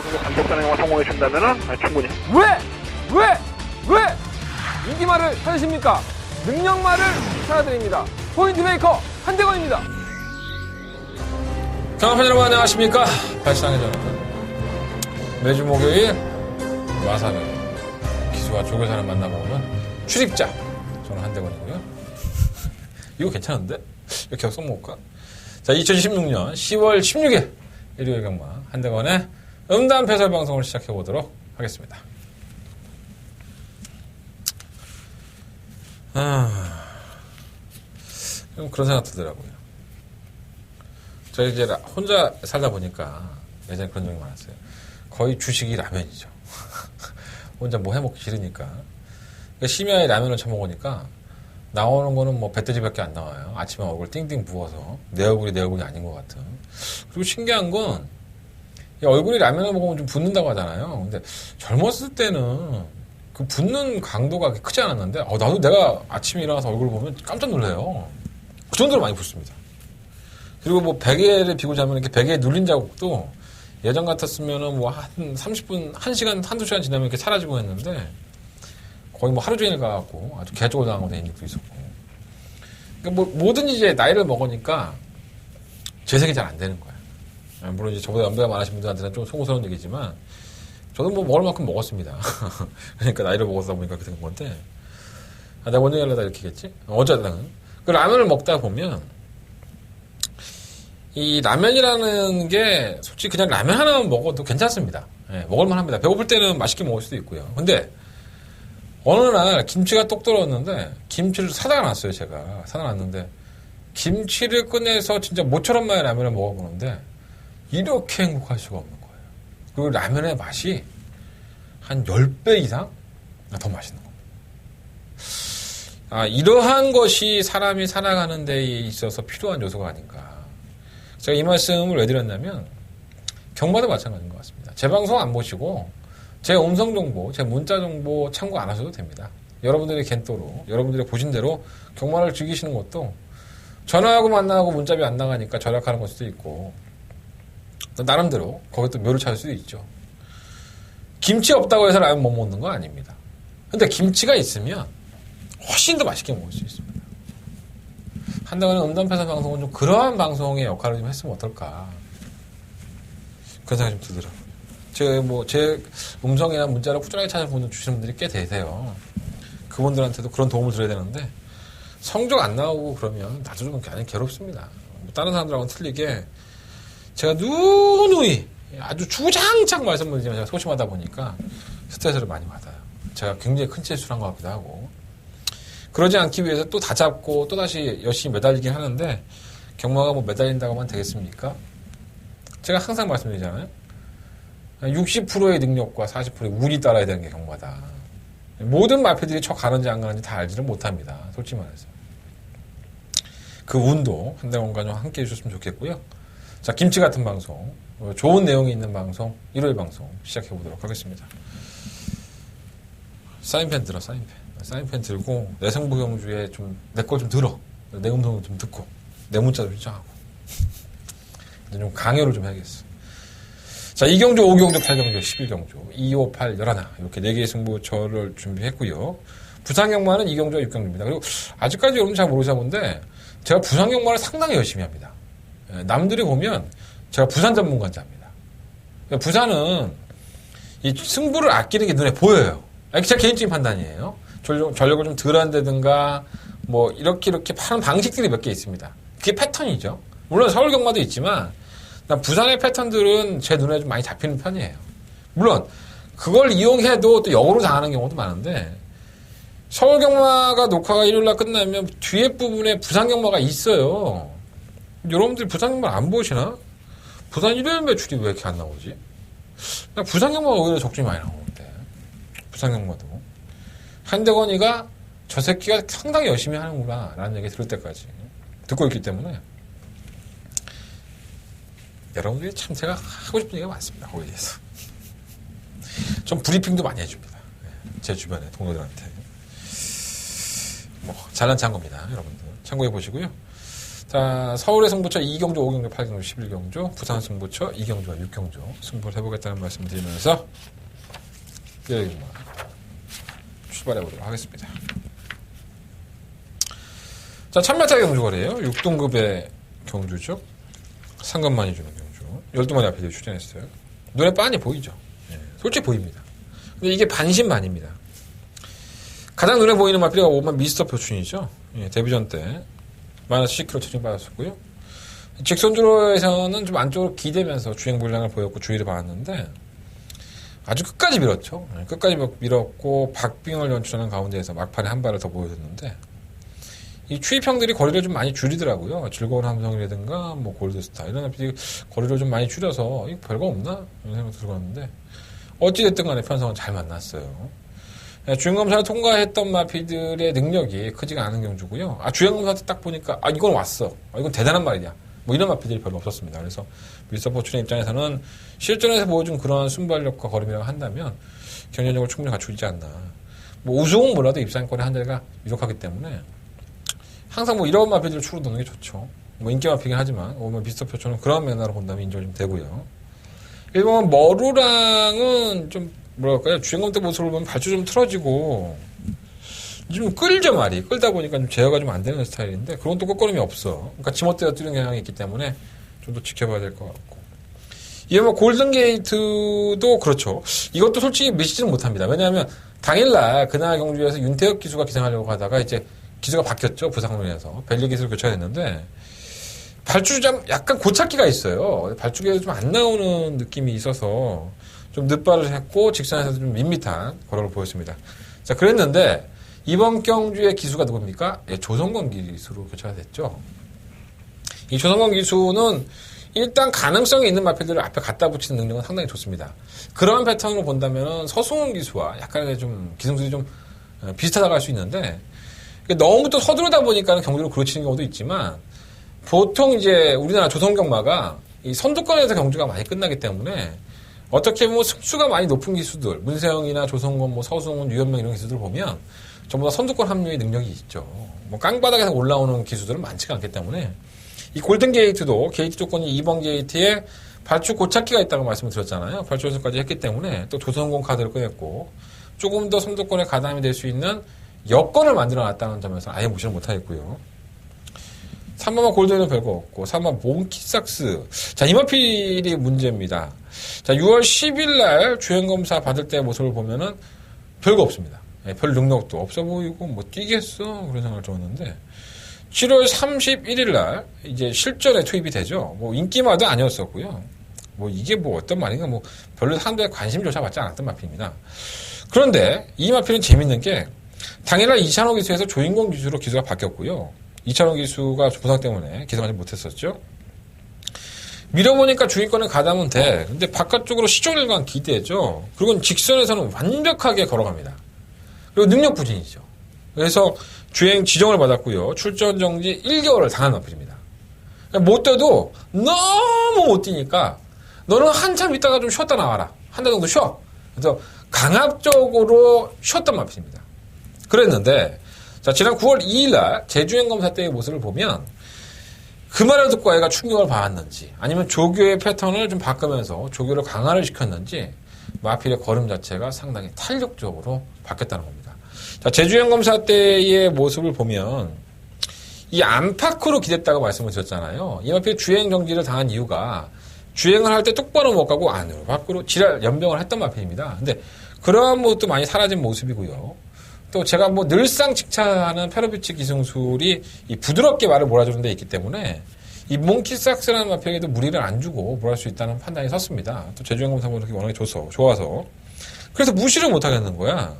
정도 감독하는 영화 성공해 준다면은 충분히. 왜 인기말을 찾으십니까? 능력말을 찾아드립니다. 포인트 메이커 한대건입니다. 경합fan 여러분 안녕하십니까? 발상의 전화는 매주 목요일 와사비 기수와 조교사를 만나보는 출입자 저는 한대건이고요. 이거 괜찮은데? 이렇게 써먹을까? 자, 2016년 10월 16일 일요일 경마 한대건의 음담 패설 방송을 시작해보도록 하겠습니다. 그런 생각 들더라고요. 저 이제 혼자 살다 보니까 예전에 그런 적이 많았어요. 거의 주식이 라면이죠. 혼자 뭐 해먹기 싫으니까. 그러니까 심야에 라면을 처먹으니까 나오는 거는 뭐 배돼지밖에 안 나와요. 아침에 얼굴 띵띵 부어서 내 얼굴이 아닌 것 같은. 그리고 신기한 건 얼굴이 라면을 먹으면 좀 붓는다고 하잖아요. 근데 젊었을 때는 그 붓는 강도가 크지 않았는데 나도 내가 아침에 일어나서 얼굴을 보면 깜짝 놀라요. 그 정도로 많이 붓습니다. 그리고 뭐 베개를 비고 자면 이렇게 베개에 눌린 자국도 예전 같았으면은 뭐 한 30분, 1시간, 한두 시간 지나면 이렇게 사라지고 했는데 거의 뭐 하루 종일 가갖고 아주 개쪽을 당하고 다닌 적도 있었고. 그러니까 뭐 뭐든 이제 나이를 먹으니까 재생이 잘 안 되는 거예요. 물론 이제 저보다 연배가 많으신 분들한테는 좀 송구스러운 얘기지만 저도 뭐 먹을 만큼 먹었습니다. 그러니까 나이를 먹었다 보니까 그렇게 된 건데 내가 먼저 하려다 이렇게 겠지? 어쩌다는 그 라면을 먹다 보면 이 라면이라는 게 솔직히 그냥 라면 하나만 먹어도 괜찮습니다. 예, 먹을만 합니다. 배고플 때는 맛있게 먹을 수도 있고요. 근데 어느 날 김치가 똑 떨어졌는데 김치를 사다가 놨어요. 제가 사다가 놨는데 김치를 꺼내서 진짜 모처럼 만의 라면을 먹어보는데 이렇게 행복할 수가 없는 거예요. 그리고 라면의 맛이 한 10배 이상 더 맛있는 겁니다. 이러한 것이 사람이 살아가는 데 있어서 필요한 요소가 아닌가. 제가 이 말씀을 왜 드렸냐면 경마도 마찬가지인 것 같습니다. 제 방송 안 보시고 제 음성 정보, 제 문자 정보 참고 안 하셔도 됩니다. 여러분들의 겐또로, 여러분들이 보신 대로 경마를 즐기시는 것도 전화하고 만나고 문자비 안 나가니까 절약하는 걸 수도 있고 나름대로 거기 또 묘를 찾을 수도 있죠. 김치 없다고 해서 라면 못 먹는 거 아닙니다. 근데 김치가 있으면 훨씬 더 맛있게 먹을 수 있습니다. 한다고는 음담패설 방송은 좀 그러한 방송의 역할을 좀 했으면 어떨까 그런 생각이 좀 들더라고요. 제 음성이나 문자를 꾸준하게 찾아주시는 분들이 꽤 되세요. 그분들한테도 그런 도움을 드려야 되는데 성적 안 나오고 그러면 나도 좀 굉장히 괴롭습니다. 다른 사람들하고는 틀리게 제가 누누이 아주 주장창 말씀드리지만 제가 소심하다 보니까 스트레스를 많이 받아요. 제가 굉장히 큰 실수를 한 것 같기도 하고 그러지 않기 위해서 또 다잡고 또다시 열심히 매달리긴 하는데 경마가 뭐 매달린다고 하면 되겠습니까? 제가 항상 말씀드리잖아요. 60%의 능력과 40%의 운이 따라야 되는 게 경마다. 모든 말패들이 저 가는지 안 가는지 다 알지를 못합니다. 솔직히 말해서. 그 운도 한대건과 좀 함께 해주셨으면 좋겠고요. 자, 김치 같은 방송, 좋은 내용이 있는 방송, 일요일 방송 시작해보도록 하겠습니다. 사인펜 들어, 사인펜. 사인펜 들고, 내 생부경주에 좀, 내 걸 좀 들어. 내 음성을 좀 듣고, 내 문자도 신청하고. 이제 좀 강요를 좀 해야겠어. 자, 2경주, 5경주, 8경주, 11경주, 2, 5, 8, 11. 이렇게 4개의 승부처를 준비했고요. 부산경마는 2경주와 6경주입니다. 그리고 아직까지 여러분 잘 모르시나 본데, 제가 부산경마를 상당히 열심히 합니다. 남들이 보면 제가 부산 전문가자입니다. 부산은 이 승부를 아끼는 게 눈에 보여요. 제 개인적인 판단이에요. 전력을 좀 덜 한다든가 뭐 이렇게 하는 방식들이 몇 개 있습니다. 그게 패턴이죠. 물론 서울 경마도 있지만 부산의 패턴들은 제 눈에 좀 많이 잡히는 편이에요. 물론 그걸 이용해도 또 역으로 당하는 경우도 많은데 서울 경마가 녹화가 일요일날 끝나면 뒤에 부분에 부산 경마가 있어요. 여러분들이 부산 경마 안 보시나? 부산 일요일 매출이 왜 이렇게 안 나오지? 부산 경마가 오히려 적중이 많이 나오는데 부산 경마도 한대건이가 저 새끼가 상당히 열심히 하는구나 라는 얘기 들을 때까지 듣고 있기 때문에 여러분들이 참 제가 하고 싶은 얘기가 많습니다. 거기에 대해서 좀 브리핑도 많이 해줍니다. 제 주변에 동료들한테 뭐 잘난 체 한 겁니다. 여러분들 참고해 보시고요. 자, 서울의 승부처 2경주, 5경주, 8경주, 11경주, 부산 승부처 2경주와 6경주 승부를 해보겠다는 말씀을 드리면서 출발해보도록 하겠습니다. 자, 참마자 경주 거래요. 6등급의 경주죠. 상금 많이 주는 경주. 12마리 앞에 출전했어요. 눈에 빤히 보이죠. 네, 솔직히 보입니다. 근데 이게 반신반입니다. 가장 눈에 보이는 마필이가 5만 미스터 표춘이죠. 예, 데뷔전 때 마이너스 10kg 체중 빠졌었고요. 직선주로에서는 좀 안쪽으로 기대면서 주행 물량을 보였고 주의를 받았는데 아주 끝까지 밀었죠. 예, 끝까지 밀었고 박빙을 연출하는 가운데에서 막판에 한 발을 더 보여줬는데 이 추입형들이 거리를 좀 많이 줄이더라고요. 즐거운 함성이라든가 뭐 골드스타 이런 마필이 거리를 좀 많이 줄여서 이거 별거 없나? 이런 생각이 들었는데 어찌됐든 간에 편성은 잘 만났어요. 주행검사를 통과했던 마피들의 능력이 크지가 않은 경주고요. 주행검사 때 딱 보니까, 이건 왔어. 이건 대단한 말이야. 뭐 이런 마피들이 별로 없었습니다. 그래서 밀서포춘의 입장에서는 실전에서 보여준 그런 순발력과 걸음이라고 한다면 경쟁력을 충분히 갖추고 있지 않나. 뭐 우승은 몰라도 입상권의 한 자리가 유력하기 때문에 항상 뭐 이런 마피들을 추로 넣는 게 좋죠. 뭐 인기 마피긴 하지만, 밀서포춘은 그런 면으로 본다면 인정이 좀 되고요. 일본 머루랑은 좀 뭐랄까요, 주행검 때 모습을 보면 발주 좀 틀어지고 좀 끌죠 말이. 끌다 보니까 좀 제어가 좀 안 되는 스타일인데 그건 또 끝걸음이 없어. 그러니까 지멋대로 뛰는 경향이 있기 때문에 좀 더 지켜봐야 될 것 같고. 이게 뭐 골든게이트도 그렇죠. 이것도 솔직히 미치지는 못합니다. 왜냐하면 당일날 그날 경주에서 윤태혁 기수가 기생하려고 하다가 이제 기수가 바뀌었죠. 부상으로 인해서 벨리 기수를 교체가 됐는데 발주점 약간 고착기가 있어요. 발주기에서 좀 안 나오는 느낌이 있어서 좀 늦발을 했고 직선에서도 좀 밋밋한 거력을 보였습니다. 자, 그랬는데 이번 경주의 기수가 누굽니까? 예, 조성건 기수로 교체가 됐죠. 이 조성건 기수는 일단 가능성이 있는 마필들을 앞에 갖다 붙이는 능력은 상당히 좋습니다. 그런 패턴으로 본다면 서승훈 기수와 약간의 좀 기승술이 좀 비슷하다고 할 수 있는데 너무 또 서두르다 보니까 경주를 그르치는 경우도 있지만 보통 이제 우리나라 조선경마가 이 선두권에서 경주가 많이 끝나기 때문에 어떻게 보면 승수가 많이 높은 기수들, 문세영이나 조성건, 뭐 서승훈, 유현명 이런 기수들 보면 전부 다 선두권 합류의 능력이 있죠. 뭐 깡바닥에서 올라오는 기수들은 많지가 않기 때문에 이 골든 게이트도 게이트 조건이 2번 게이트에 발주 고착기가 있다고 말씀을 드렸잖아요. 발주 연습까지 했기 때문에 또 조성건 카드를 꺼냈고 조금 더 선두권에 가담이 될 수 있는 여건을 만들어 놨다는 점에서 아예 무시를 못하겠고요. 3번만 골드는 별거 없고 3번 몽키삭스. 자, 이 마필이 문제입니다. 자, 6월 10일 날 주행검사 받을 때 모습을 보면은 별거 없습니다. 별 능력도 없어 보이고 뭐 뛰겠어 그런 생각을 들었는데 7월 31일 날 이제 실전에 투입이 되죠. 뭐 인기마도 아니었었고요. 뭐 이게 뭐 어떤 말인가 뭐 별로 사람들의 관심조차 받지 않았던 마필입니다. 그런데 이 마필은 재밌는 게 당일날 이찬호 기수에서 조인권 기수로 기수가 바뀌었고요. 이찬호 기수가 부상 때문에 기승하지 못했었죠. 밀어보니까 주인권에 가담은 돼. 근데 바깥쪽으로 시종일관 기대죠. 그리고 직선에서는 완벽하게 걸어갑니다. 그리고 능력 부진이죠. 그래서 주행 지정을 받았고요. 출전 정지 1개월을 당한 마필입니다. 못 뛰어도 너무 못 뛰니까 너는 한참 있다가 좀 쉬었다 나와라. 한 달 정도 쉬어. 그래서 강압적으로 쉬었단 마필입니다. 그랬는데 자, 지난 9월 2일 날 재주행 검사 때의 모습을 보면 그 말을 듣고 아이가 충격을 받았는지 아니면 조교의 패턴을 좀 바꾸면서 조교를 강화를 시켰는지 마필의 걸음 자체가 상당히 탄력적으로 바뀌었다는 겁니다. 자, 재주행 검사 때의 모습을 보면 이 안팎으로 기댔다고 말씀을 드렸잖아요. 이 마필이 주행 정지를 당한 이유가 주행을 할 때 똑바로 못 가고 안으로 밖으로 지랄 연병을 했던 마필입니다. 근데 그러한 모습도 많이 사라진 모습이고요. 또 제가 뭐 늘상 칭찬하는 페로비치 기승술이 이 부드럽게 말을 몰아주는 데 있기 때문에 이 몽키삭스라는 마필에게도 무리를 안 주고 몰아줄 수 있다는 판단이 섰습니다. 또 제주행 검사 보는 게 워낙에 좋아서 그래서 무시를 못 하겠는 거야.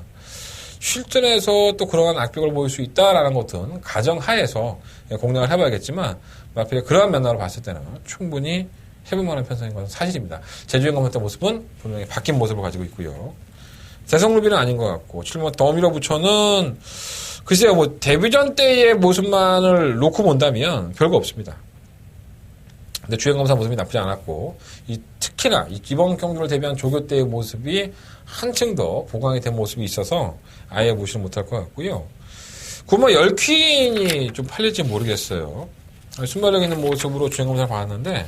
실전에서 또 그러한 악벽을 보일 수 있다라는 것은 가정하에서 공략을 해봐야겠지만 마필의 그러한 면으로 봤을 때는 충분히 해볼 만한 편성인 것은 사실입니다. 제주행 검사 때 모습은 분명히 바뀐 모습을 가지고 있고요. 대성루비는 아닌 것 같고 7번 더 밀어붙여는 글쎄요 뭐 데뷔전 때의 모습만을 놓고 본다면 별거 없습니다. 근데 주행검사 모습이 나쁘지 않았고 특히나 이번 경주를 대비한 조교 때의 모습이 한층 더 보강이 된 모습이 있어서 아예 무시를 못할 것 같고요. 그뭐 열퀸이 좀 팔릴지 모르겠어요. 순발력 있는 모습으로 주행검사를 받았는데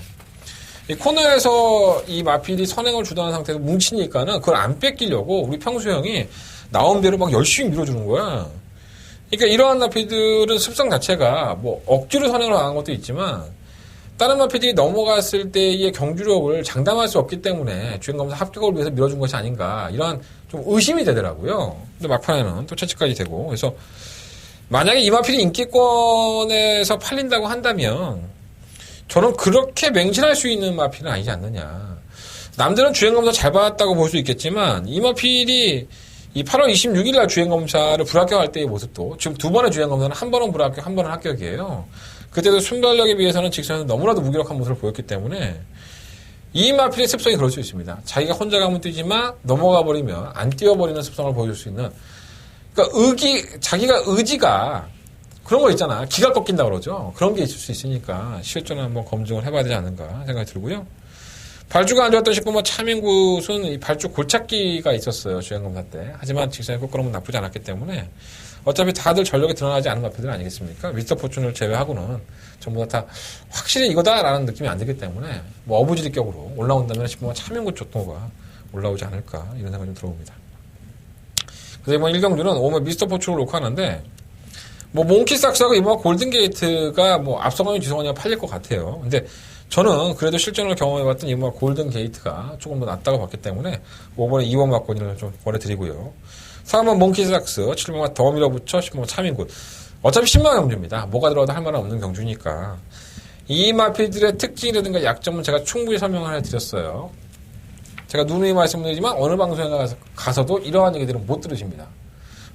이 코너에서 이 마필이 선행을 주도하는 상태에서 뭉치니까는 그걸 안 뺏기려고 우리 평수 형이 나온 대로 막 열심히 밀어주는 거야. 그러니까 이러한 마필들은 습성 자체가 뭐 억지로 선행을 하는 것도 있지만 다른 마필들이 넘어갔을 때의 경주력을 장담할 수 없기 때문에 주행검사 합격을 위해서 밀어준 것이 아닌가 이런 좀 의심이 되더라고요. 근데 막판에는 또 채찍까지 되고 그래서 만약에 이 마필이 인기권에서 팔린다고 한다면 저는 그렇게 맹신할 수 있는 마필은 아니지 않느냐. 남들은 주행검사 잘 받았다고 볼 수 있겠지만 이 마필이 이 8월 26일 날 주행검사를 불합격할 때의 모습도 지금 두 번의 주행검사는 한 번은 불합격, 한 번은 합격이에요. 그때도 순발력에 비해서는 직선에서 너무나도 무기력한 모습을 보였기 때문에 이 마필의 습성이 그럴 수 있습니다. 자기가 혼자 가면 뛰지만 넘어가 버리면 안 뛰어버리는 습성을 보여줄 수 있는 그러니까 자기가 의지가 그런 거 있잖아. 기가 꺾인다 그러죠. 그런 게 있을 수 있으니까 실전을 한번 검증을 해봐야 되지 않는가 생각이 들고요. 발주가 안 좋았던 싶으면 차민굿은 이 발주 골찾기가 있었어요. 주행검사 때. 하지만 직선에 꺾어놓으면 나쁘지 않았기 때문에 어차피 다들 전력이 드러나지 않은 마필들 아니겠습니까? 미스터 포춘을 제외하고는 전부 다 확실히 이거다라는 느낌이 안 들기 때문에 뭐 어부지리격으로 올라온다면 싶으면 차민굿 조토가 올라오지 않을까 이런 생각이 좀 들어옵니다. 그래서 이번 1경주는 오면 미스터 포춘을 놓고 하는데 뭐 몽키삭스하고 이번 골든게이트가 뭐 앞서가면 뒤서가냐 팔릴 것 같아요. 근데 저는 그래도 실전을 경험해봤던 이번 골든게이트가 조금 더 낫다고 봤기 때문에 5번에 2번 막권을 좀 보내드리고요. 4번 몽키삭스, 7번에 더 밀어붙여, 10번 차민굿. 어차피 10만 경주입니다. 뭐가 들어도 할 만한 없는 경주니까. 이 마필들의 특징이라든가 약점은 제가 충분히 설명을 해드렸어요. 제가 누누이 말씀드리지만 어느 방송에 가서도 이러한 얘기들은 못 들으십니다.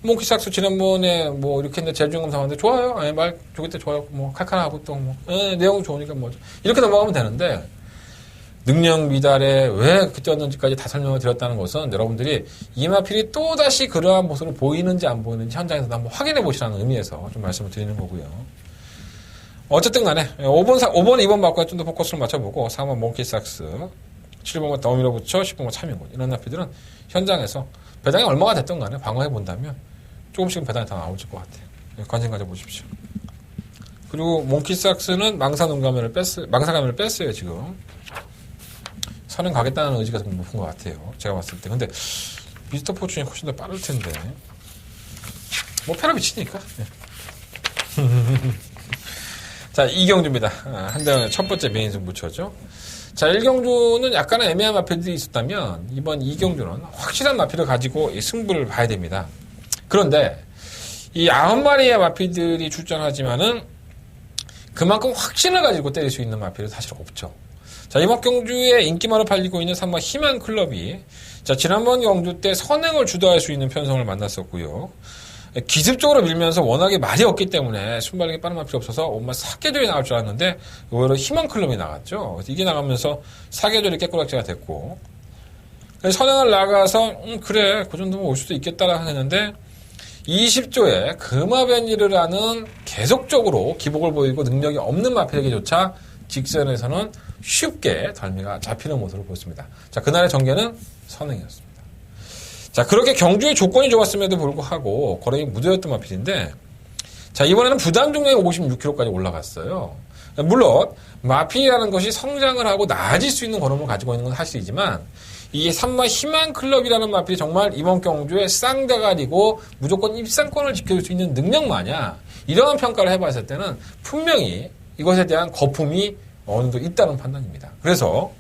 몽키삭스 지난번에 뭐 이렇게 했는데 재주행검사 하는데 좋아요. 아니 말 좋을 때 좋아요. 뭐 칼칼하고 또 뭐 내용 좋으니까 뭐 이렇게 넘어가면 되는데 능력 미달에 왜 그때였는지까지 다 설명을 드렸다는 것은 여러분들이 이 마필이 또다시 그러한 모습을 보이는지 안 보이는지 현장에서 한번 확인해 보시라는 의미에서 좀 말씀을 드리는 거고요. 어쨌든 간에 5번, 2번 바꿔 좀 더 포커스를 맞춰보고 4번 몽키삭스 7번과 더 밀어붙여 10번과 차민굿 이런 마필들은 현장에서 배당이 얼마가 됐든 간에 방어해 본다면 조금씩은 배당이 더 나올 것 같아요. 관심 가져보십시오. 그리고 몽키삭스는 망사가면을 뺐어요, 지금. 선행 가겠다는 의지가 좀 높은 것 같아요. 제가 봤을 때. 근데 미스터 포춘이 훨씬 더 빠를 텐데. 뭐 패러비치니까. 네. 자, 2경주입니다. 한대원 첫 번째 메인 승부처죠. 자, 1경주는 약간의 애매한 마필들이 있었다면 이번 2경주는 확실한 마필을 가지고 이 승부를 봐야 됩니다. 그런데 이 9마리의 마필들이 출전하지만은 그만큼 확신을 가지고 때릴 수 있는 마필은 사실 없죠. 자, 이번 경주에 인기만을 팔리고 있는 3번 희망클럽이 자, 지난번 경주 때 선행을 주도할 수 있는 편성을 만났었고요. 기습적으로 밀면서 워낙에 말이 없기 때문에 순발력이 빠른 마필이 없어서 엄마 사계절이 나올 줄 알았는데 의외로 희망클럽이 나갔죠. 그래서 이게 나가면서 사계절이 깨꼬락지가 됐고 선행을 나가서 그래 그 정도면 올 수도 있겠다라 했는데 20조에 금화변이를 하는 계속적으로 기복을 보이고 능력이 없는 마필에게조차 직선에서는 쉽게 덜미가 잡히는 모습을 보였습니다. 자, 그날의 전개는 선행이었습니다. 자, 그렇게 경주의 조건이 좋았음에도 불구하고 거래이 무대였던 마필인데 자, 이번에는 부담 중량이 56kg까지 올라갔어요. 물론 마필이라는 것이 성장을 하고 나아질 수 있는 걸음을 가지고 있는 건 사실이지만 이게 3마 희망클럽이라는 마필이 정말 이번 경주에 쌍대가리고 무조건 입상권을 지켜줄 수 있는 능력마냐 이러한 평가를 해봤을 때는 분명히 이것에 대한 거품이 어느 정도 있다는 판단입니다. 그래서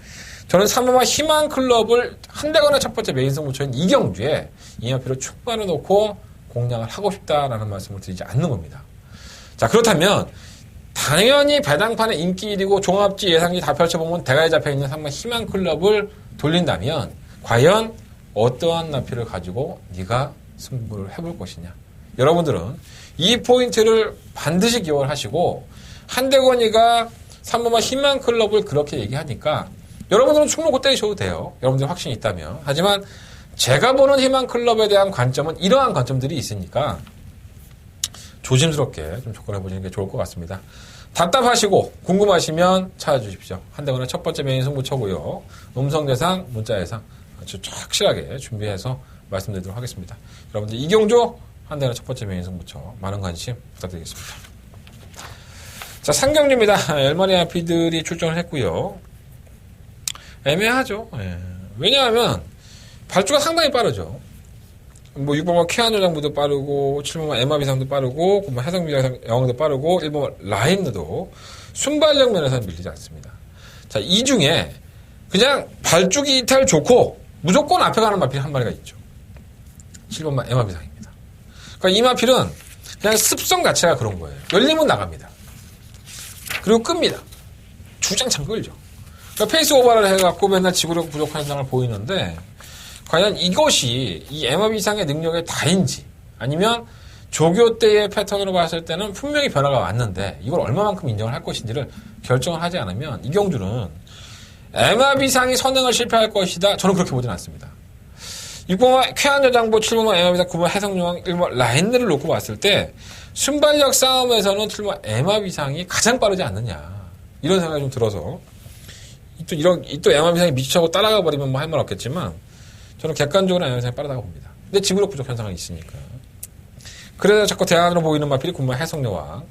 저는 3마 희망클럽을 한대거나 첫 번째 메인 승부처인 이경주에 이 마필을 축반을 놓고 공략을 하고 싶다라는 말씀을 드리지 않는 겁니다. 자, 그렇다면 당연히 배당판의 인기 1위고 종합지 예상지 다 펼쳐보면 대가리 잡혀있는 3마 희망클럽을 돌린다면 과연 어떠한 마필을 가지고 네가 승부를 해볼 것이냐. 여러분들은 이 포인트를 반드시 기억을 하시고 한대건이가 3번마 희망클럽을 그렇게 얘기하니까 여러분들은 충분히 곧 때리셔도 돼요. 여러분들 확신이 있다면. 하지만 제가 보는 희망클럽에 대한 관점은 이러한 관점들이 있으니까 조심스럽게 좀 접근해 보시는 게 좋을 것 같습니다. 답답하시고 궁금하시면 찾아주십시오. 한대건의 첫 번째 메인 승부처고요. 음성 예상, 문자 예상 아주 확실하게 준비해서 말씀드리도록 하겠습니다. 여러분들 이경주 한대건의 첫 번째 메인 승부처 많은 관심 부탁드리겠습니다. 자, 상경주입니다. 10마리 마피들이 출전을 했고요. 애매하죠. 예. 왜냐하면 발주가 상당히 빠르죠. 뭐 6번만 쾌한 여장부도 빠르고 7번만 에마비상도 빠르고 9번 해성비상 영어도 빠르고 1번 라인도 순발력 면에서는 밀리지 않습니다. 자, 이 중에 그냥 발주기 이탈 좋고 무조건 앞에 가는 마필 한 마리가 있죠. 7번만 에마비상입니다. 그러니까 이 마필은 그냥 습성 자체가 그런 거예요. 열리면 나갑니다. 그리고 끕니다. 주장창 끌죠. 그러니까 페이스 오버를 해갖고 맨날 지구력 부족한 현상을 보이는데 과연 이것이 이 MOB 이상의 능력의 다인지 아니면 조교 때의 패턴으로 봤을 때는 분명히 변화가 왔는데 이걸 얼마만큼 인정을 할 것인지를 결정을 하지 않으면 이경주는 MOB 이상이 선행을 실패할 것이다. 저는 그렇게 보진 않습니다. 6번만 쾌한 여장부, 7번만 MOB 이상, 9번 해성용왕, 1번 라인들을 놓고 봤을 때 순발력 싸움에서는 7번 MOB 이상이 가장 빠르지 않느냐. 이런 생각이 좀 들어서 또 MOB 이상이 미쳐고 따라가 버리면 뭐 할 말 없겠지만 저는 객관적으로 MOB 이상이 빠르다고 봅니다. 근데 지구력 부족 현상이 있으니까. 그래서 자꾸 대안으로 보이는 마필이 9번 해성여왕.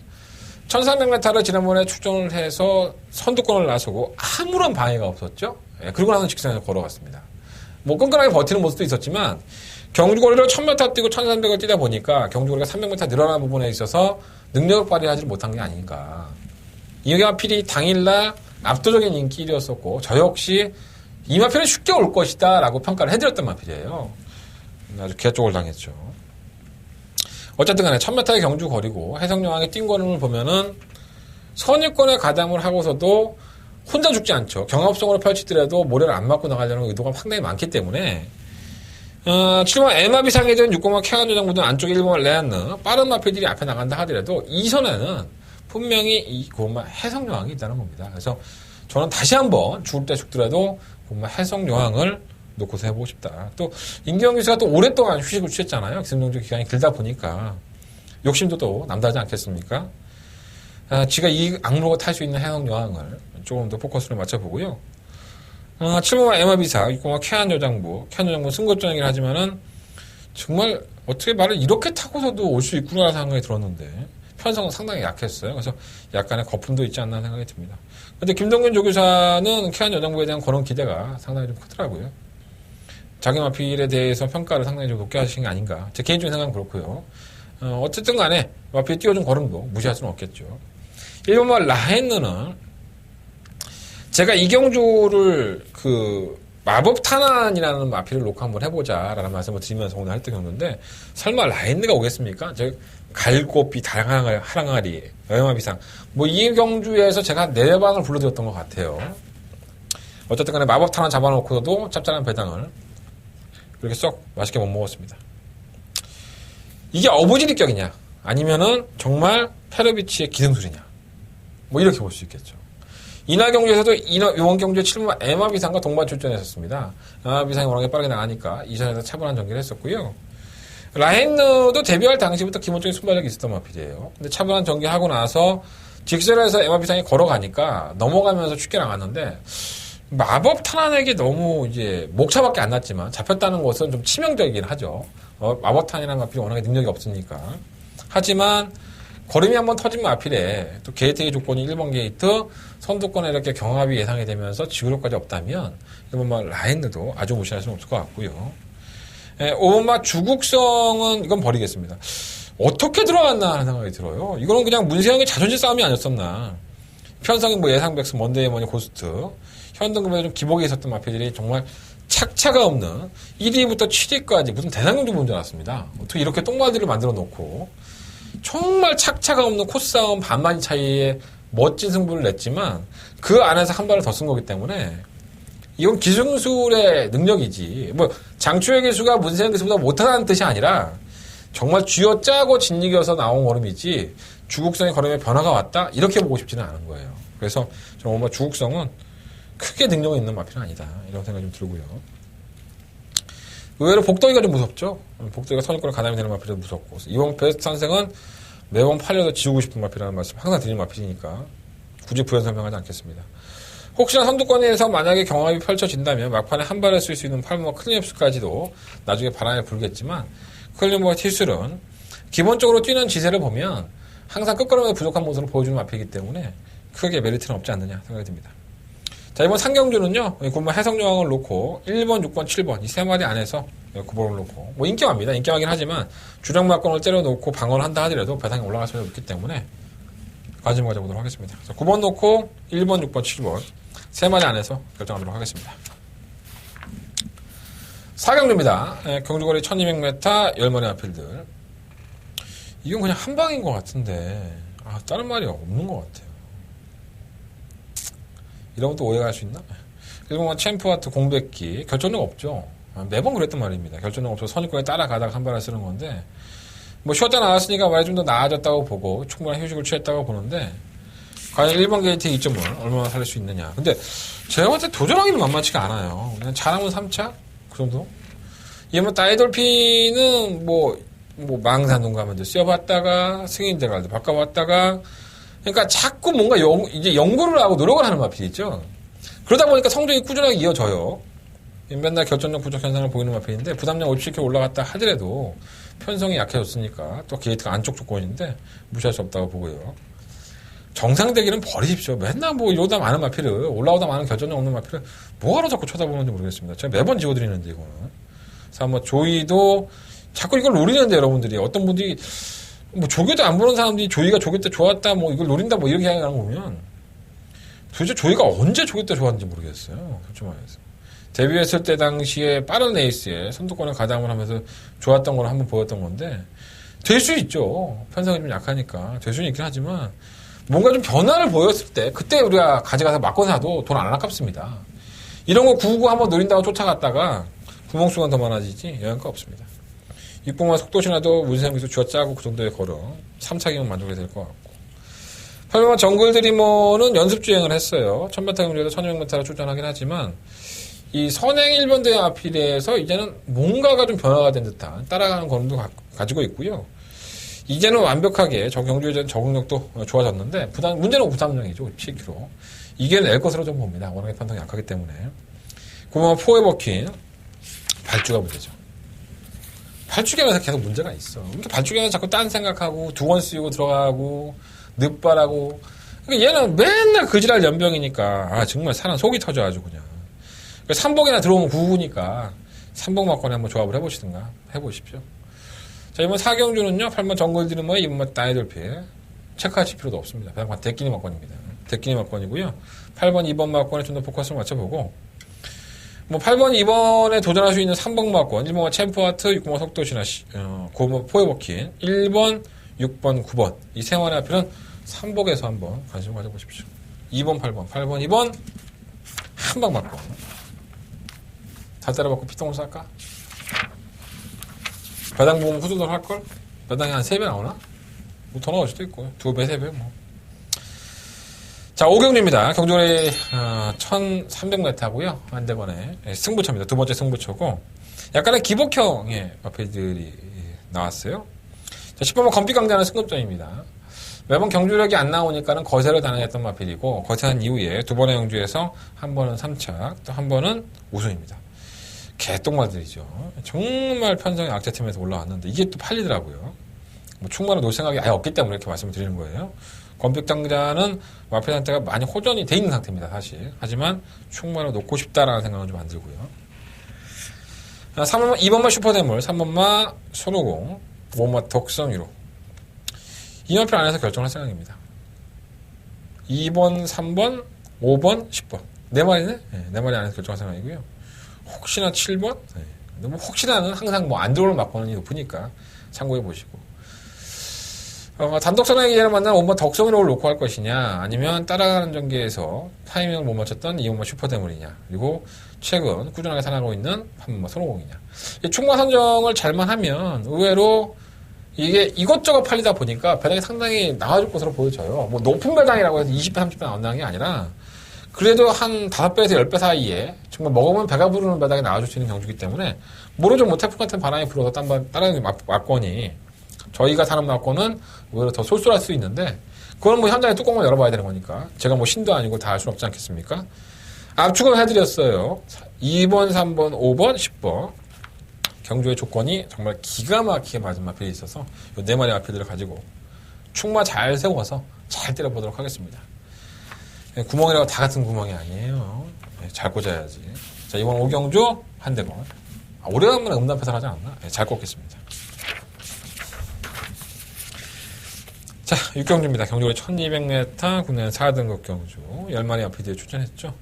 1300m를 지난번에 출전을 해서 선두권을 나서고 아무런 방해가 없었죠. 예, 그리고 나서 직선에서 걸어갔습니다. 뭐 끈끈하게 버티는 모습도 있었지만 경주거리를 1000m 뛰고 1300을 뛰다 보니까 경주거리가 300m 늘어난 부분에 있어서 능력을 발휘하지 못한 게 아닌가. 이 마필이 당일날 압도적인 인기 1위였었고 저 역시 이 마필은 쉽게 올 것이다 라고 평가를 해드렸던 마필이에요. 아주 개쪽을 당했죠. 어쨌든 간에 1000m의 경주 거리고 해성여왕의 뛴 거를 보면은 선입권에 가담을 하고서도 혼자 죽지 않죠. 경합성으로 펼치더라도 모래를 안 맞고 나가려는 의도가 상당히 많기 때문에 7번 에마비상이든 6번만 쾌한조장부든 안쪽에 1번만 레안느 빠른 마필들이 앞에 나간다 하더라도 이 선에는 분명히 이 고마 해성여왕이 있다는 겁니다. 그래서 저는 다시 한번 죽을 때 죽더라도 고마 해성여왕을 놓고서 해보고 싶다. 또 임기영 교수가 또 오랫동안 휴식을 취했잖아요. 기승전결 기간이 길다 보니까 욕심도 또 남다르지 않겠습니까? 지가 이 악물고 탈 수 있는 해성여왕을 조금 더 포커스를 맞춰보고요. 7번만 에마비사, 6번만 쾌한여장부 승급전이긴 하지만은 정말 어떻게 말을 이렇게 타고서도 올 수 있구나 생각이 들었는데 편성은 상당히 약했어요. 그래서 약간의 거품도 있지 않나 생각이 듭니다. 근데 김동균 조교사는 쾌한여장부에 대한 그런 기대가 상당히 좀 크더라고요. 자기 마필에 대해서 평가를 상당히 좀 높게 하신 게 아닌가. 제 개인적인 생각은 그렇고요. 어쨌든 간에 마필이 띄워준 걸음도 무시할 수는 없겠죠. 1번만 라헨느는 제가 이경주를 마법 탄환이라는 마필을 놓고 한번 해보자라는 말씀을 드리면서 오늘 할때였는데 설마 라헨느가 오겠습니까? 갈고비 하랑아리 여행마비상 뭐 이경주에서 제가 4방을 불러드렸던 것 같아요. 어쨌든 간에 마법 탄환 잡아놓고서도 짭짤한 배당을 그렇게 썩 맛있게 못 먹었습니다. 이게 어부지리격이냐 아니면은 정말 페르비치의 기생술이냐 뭐 이렇게 볼 수 있겠죠. 인하경주에서도 요원경주의 7번 에마비상과 동반 출전했었습니다. 에마비상이 워낙에 빠르게 나가니까 2선에서 차분한 전개를 했었고요. 라헨느도 데뷔할 당시부터 기본적인 순발력이 있었던 마필이에요. 근데 차분한 전개하고 나서 직선에서 에마비상이 걸어가니까 넘어가면서 쉽게 나갔는데 마법 탄환에게 너무 이제 목차밖에 안 났지만 잡혔다는 것은 좀 치명적이긴 하죠. 마법 탄환이라는 마필이 워낙에 능력이 없으니까. 하지만 걸음이 한번 터진 마필에 또 게이트의 조건이 1번 게이트 선두권에 이렇게 경합이 예상이 되면서 지구력까지 없다면 1번마 라헨느도 아주 무시할 수는 없을 것 같고요. 5번마 주국성은 이건 버리겠습니다. 어떻게 들어왔나 하는 생각이 들어요. 이거는 그냥 문세영의 자존심 싸움이 아니었었나. 편성이 뭐 예상백스, 먼데이머니, 고스트 현등급에 좀 기복이 있었던 마필들이 정말 착차가 없는 1위부터 7위까지 무슨 대상경주 본 줄 알았습니다. 어떻게 이렇게 똥마디를 만들어 놓고 정말 착차가 없는 코스싸움 반마디 차이에 멋진 승부를 냈지만 그 안에서 한 발을 더 쓴 거기 때문에 이건 기승술의 능력이지 뭐 장추의 기수가 문세영 기수보다 못하다는 뜻이 아니라 정말 쥐어짜고 진이겨서 나온 걸음이지 주국성의 걸음에 변화가 왔다 이렇게 보고 싶지는 않은 거예요. 그래서 저는 뭔가 주국성은 크게 능력이 있는 마필은 아니다 이런 생각이 좀 들고요. 의외로 복덩이가 좀 무섭죠. 복덩이가 선입권을 가담이 되는 마필도 무섭고 이번 베스트 탄생은 매번 팔려도 지우고 싶은 마필이라는 말씀 항상 드리는 마필이니까 굳이 부연 설명하지 않겠습니다. 혹시나 선두권에서 만약에 경합이 펼쳐진다면 막판에 한 발을 쓸 수 있는 8번마 클리nep스까지도 나중에 바람에 불겠지만 클리nep스와 티술은 기본적으로 뛰는 지세를 보면 항상 끝걸음에 부족한 모습을 보여주는 마필이기 때문에 크게 메리트는 없지 않느냐 생각이 듭니다. 자, 이번 상경주는요, 군마 해성여왕을 놓고 1번, 6번, 7번 이 세 마리 안에서 9번을 놓고 뭐 인기왕입니다. 인기왕이긴 하지만 주력마권을 때려놓고 방어를 한다 하더라도 배당이 올라갈 수는 없기 때문에 관심을 가져보도록 하겠습니다. 자, 9번 놓고 1번, 6번, 7번 세 마리 안에서 결정하도록 하겠습니다. 4경주입니다. 경주거리 1200m 10마리 마필들. 이건 그냥 한 방인 것 같은데 다른 말이 없는 것 같아요. 이러면 또 오해가 할 수 있나? 일본 챔프와트 공백기 결정력 없죠. 매번 그랬단 말입니다. 결정력 없어서 선입견에 따라가다가 한 발을 쓰는 건데 뭐 쉬었다 나왔으니까 말이 좀 더 나아졌다고 보고 충분한 휴식을 취했다고 보는데 과연 1번 게이트 2점을 얼마나 살릴 수 있느냐. 근데 제가 봤을 때 도전하기는 만만치가 않아요. 그냥 잘하면 3차? 그 정도? 이번 다이돌피는 뭐 망산동 가면 쓰여봤다가 승인대 갈때 바꿔봤다가 그러니까 자꾸 뭔가 이제 연구를 하고 노력을 하는 마필이 있죠. 그러다 보니까 성적이 꾸준하게 이어져요. 맨날 결정력 부족 현상을 보이는 마필인데 부담량 57kg 올라갔다 하더라도 편성이 약해졌으니까 또 게이트가 안쪽 조건인데 무시할 수 없다고 보고요. 정상대기는 버리십시오. 맨날 뭐 이러다 많은 마필을 올라오다 많은 결정력 없는 마필을 뭐하러 자꾸 쳐다보는지 모르겠습니다. 제가 매번 지워드리는데 이거는. 그래서 한번 조이도 자꾸 이걸 노리는데 여러분들이 어떤 분들이 뭐 조교 때 안 보는 사람들이 조이가 조교 때 좋았다 뭐 이걸 노린다 뭐 이렇게 하는 거 보면 도대체 조이가 언제 조교 때 좋았는지 모르겠어요. 솔직히 말해서. 데뷔했을 때 당시에 빠른 레이스에 선두권에 가담을 하면서 좋았던 걸 한번 보였던 건데 될 수 있죠. 편성이 좀 약하니까 될 수는 있긴 하지만 뭔가 좀 변화를 보였을 때 그때 우리가 가져가서 맞고 사도 돈 안 아깝습니다. 이런 거 999 한번 노린다고 쫓아갔다가 구멍수가 더 많아지지 영향가 없습니다. 6번만 속도신화도 문세영에서 쥐어짜고 그 정도의 걸어 3차기면 만족이 될 것 같고 8번만 정글 드리머는 연습 주행을 했어요. 1000m 경주에서 1600m를 출전하긴 하지만 이 선행 1번 대회 아필에서 이제는 뭔가가 좀 변화가 된 듯한 따라가는 걸음도 가지고 있고요. 이제는 완벽하게 경주에 대한 적응력도 좋아졌는데 문제는 부담량이죠. 7kg. 이겨낼 것으로 좀 봅니다. 워낙에 판단이 약하기 때문에. 9번만 포에 버킨 발주가 문제죠. 발주경에서 계속 문제가 있어. 이렇게 발주경에 자꾸 딴 생각하고 두 번 쓰고 들어가고 늦발하고 그러니까 얘는 맨날 그지랄 연병이니까 정말 사람 속이 터져 아주 그냥. 그러니까 3복이나 들어오면 9구니까 3복 막권에 한번 조합을 해보시든가 해보십시오. 자 이번 4경주는요 8번 정글 드리머에 2번 다이돌피 체크하실 필요도 없습니다. 그냥 대끼니 막권입니다. 대끼니 막권이고요. 8번 2번 막권에 좀 더 포커스를 맞춰보고 뭐 8번 2번에 도전할 수 있는 3번 막권 1번과 챔프아트 6번과 속도신화 9번 포에버킨 1번 6번 9번 이 세 마리 앞에는 3복에서 한번 관심을 가져보십시오. 2번 8번 2번 한방 막권 잘 따라받고 피똥을 쌀까? 배당 보면 후두들 할걸? 배당이 한 3배 나오나? 뭐 더 나올 수도 있고 2배 3배 뭐. 자 5경주입니다. 경주거리 1300m 하고요. 한대번에 승부처입니다. 두 번째 승부처고 약간의 기복형의 마필들이 나왔어요. 자 10번은 검빛강자는 승급전입니다. 매번 경주력이 안 나오니까는 거세를 단행했던 마필이고 거세한 이후에 두 번의 경주에서 한 번은 3착 또 한 번은 우승입니다. 개똥마들이죠. 정말 편성의 악재팀에서 올라왔는데 이게 또 팔리더라고요. 뭐 충분한 놀 생각이 아예 없기 때문에 이렇게 말씀을 드리는 거예요. 검빛강자는 마필 상태가 많이 호전이 돼 있는 상태입니다, 사실. 하지만 충만을 놓고 싶다라는 생각은 좀 안 들고요. 3번마 2번마 슈퍼대물, 3번마 손오공, 5번마 덕성유로. 이 마필 안에서 결정할 생각입니다. 2번, 3번, 5번, 10번. 네 마리네? 네 마리 안에서 결정할 생각이고요. 혹시나 7번? 네. 뭐 혹시나는 항상 뭐 안 들어오는 막권이 높으니까 참고해 보시고. 단독 선행기를 만난 5번 덕성으로 놓고 할 것이냐, 아니면 따라가는 전개에서 타이밍을 못 맞췄던 2번마 슈퍼대물이냐, 그리고 최근 꾸준하게 살아가고 있는 3번마 손오공이냐. 충마 선정을 잘만 하면 의외로 이게 이것저것 팔리다 보니까 배당이 상당히 나와줄 것으로 보여져요. 뭐 높은 배당이라고 해서 20배, 30배 나온다는 게 아니라 그래도 한 5배에서 10배 사이에 정말 먹으면 배가 부르는 배당이 나와줄 수 있는 경주이기 때문에 모르죠. 뭐 태풍 같은 바람이 불어서 다른 막권이 저희가 사는 막권은 오히려 더 쏠쏠할 수 있는데 그건 뭐 현장에 뚜껑을 열어봐야 되는 거니까 제가 뭐 신도 아니고 다 알 수는 없지 않겠습니까? 압축을 해드렸어요. 2번, 3번, 5번, 10번 경주의 조건이 정말 기가 막히게 맞은 마필이 있어서 이 네 마리 마필들을 가지고 충마 잘 세워서 잘 때려보도록 하겠습니다. 구멍이라고 다 같은 구멍이 아니에요. 잘 꽂아야지. 자, 이번 오경주 한대건. 오래간만에 음담패설 하지 않았나? 잘 꽂겠습니다. 자, 6경주입니다. 경주거리 1200m, 국내 4등급 경주. 10마리 아피디에 출전했죠.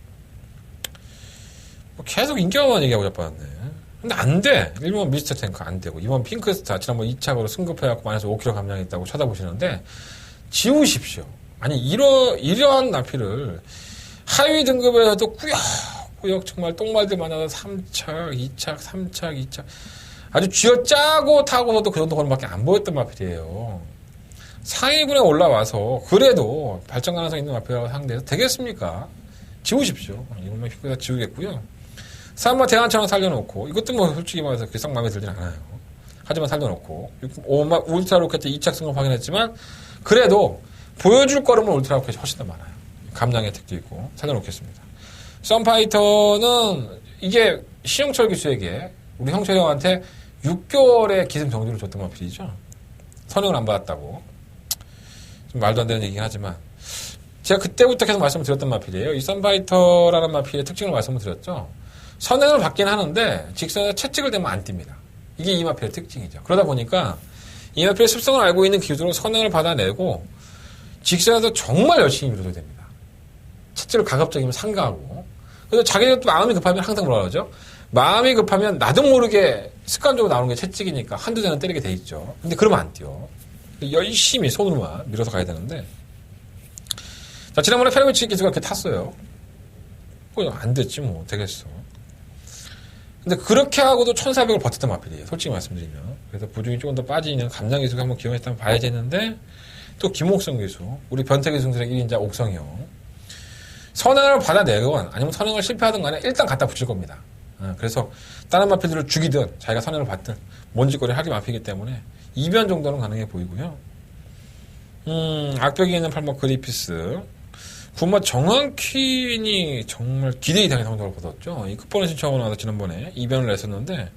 계속 인기만 얘기하고 자빠졌네. 근데 안 돼. 1번 미스터 탱크 안 되고, 2번 핑크스타, 지난번 2차로 승급해갖고 마이너스 5kg 감량했다고 쳐다보시는데, 지우십시오. 아니, 이러한 나피를 하위 등급에서도 꾸역꾸역 정말 똥말들 많아서 3착, 2착, 3착, 2착. 아주 쥐어짜고 타고서도 그 정도 거리밖에 안 보였던 마필이에요. 상위군에 올라와서 그래도 발전 가능성 있는 마필이라고 상대해서 되겠습니까? 지우십시오. 이것만 핑크스타 지우겠고요. 3번 대한처럼 살려놓고, 이것도 뭐 솔직히 말해서 그 썩 마음에 들진 않아요. 하지만 살려놓고, 5번 울트라 로켓 2착 승급 확인했지만, 그래도 보여줄 거름은 울트라 로켓이 훨씬 더 많아요. 감량의 혜택도 있고, 살려놓겠습니다. 썬파이터는 이게 신영철 기수에게 우리 형철이 형한테 6개월의 기승 정지를 줬던 마필이죠. 선행을 안 받았다고. 좀 말도 안 되는 얘기긴 하지만, 제가 그때부터 계속 말씀을 드렸던 마필이에요. 이 썬파이터라는 마필의 특징을 말씀을 드렸죠. 선행을 받긴 하는데 직선에 채찍을 대면 안 띱니다. 이게 이 마필의 특징이죠. 그러다 보니까 이 마필의 습성을 알고 있는 기술로 선행을 받아내고 직선에서 정말 열심히 밀어줘야 됩니다. 채찍을 가급적이면 상가하고. 그래서 자기는 또 마음이 급하면 항상 뭐라 그러죠? 마음이 급하면 나도 모르게 습관적으로 나오는 게 채찍이니까 한두 대는 때리게 돼 있죠. 근데 그러면 안 뛰어. 열심히 손으로만 밀어서 가야 되는데. 자, 지난번에 페르미치 기수가 이렇게 탔어요. 안 됐지 뭐. 되겠어. 근데 그렇게 하고도 1400을 버텼던 마필이에요. 솔직히 말씀드리면. 그래서 보중이 조금 더 빠지는 감량 기수가 한번 기용했다면 봐야지 했는데 또 김옥성 기수, 우리 변태기 승술의 1인자 옥성형. 선행을 받아내건 아니면 선행을 실패하든 간에 일단 갖다 붙일 겁니다. 그래서 다른 마필들을 죽이든 자기가 선행을 받든 뭔짓거리를 하기 마필이기 때문에 이변 정도는 가능해 보이고요. 악벽이 있는 팔목 그리피스. 구마 정한퀸이 정말 기대 이상의 성적을 거뒀죠. 이 끝번에 신청하고 나서 지난번에 이변을 냈었는데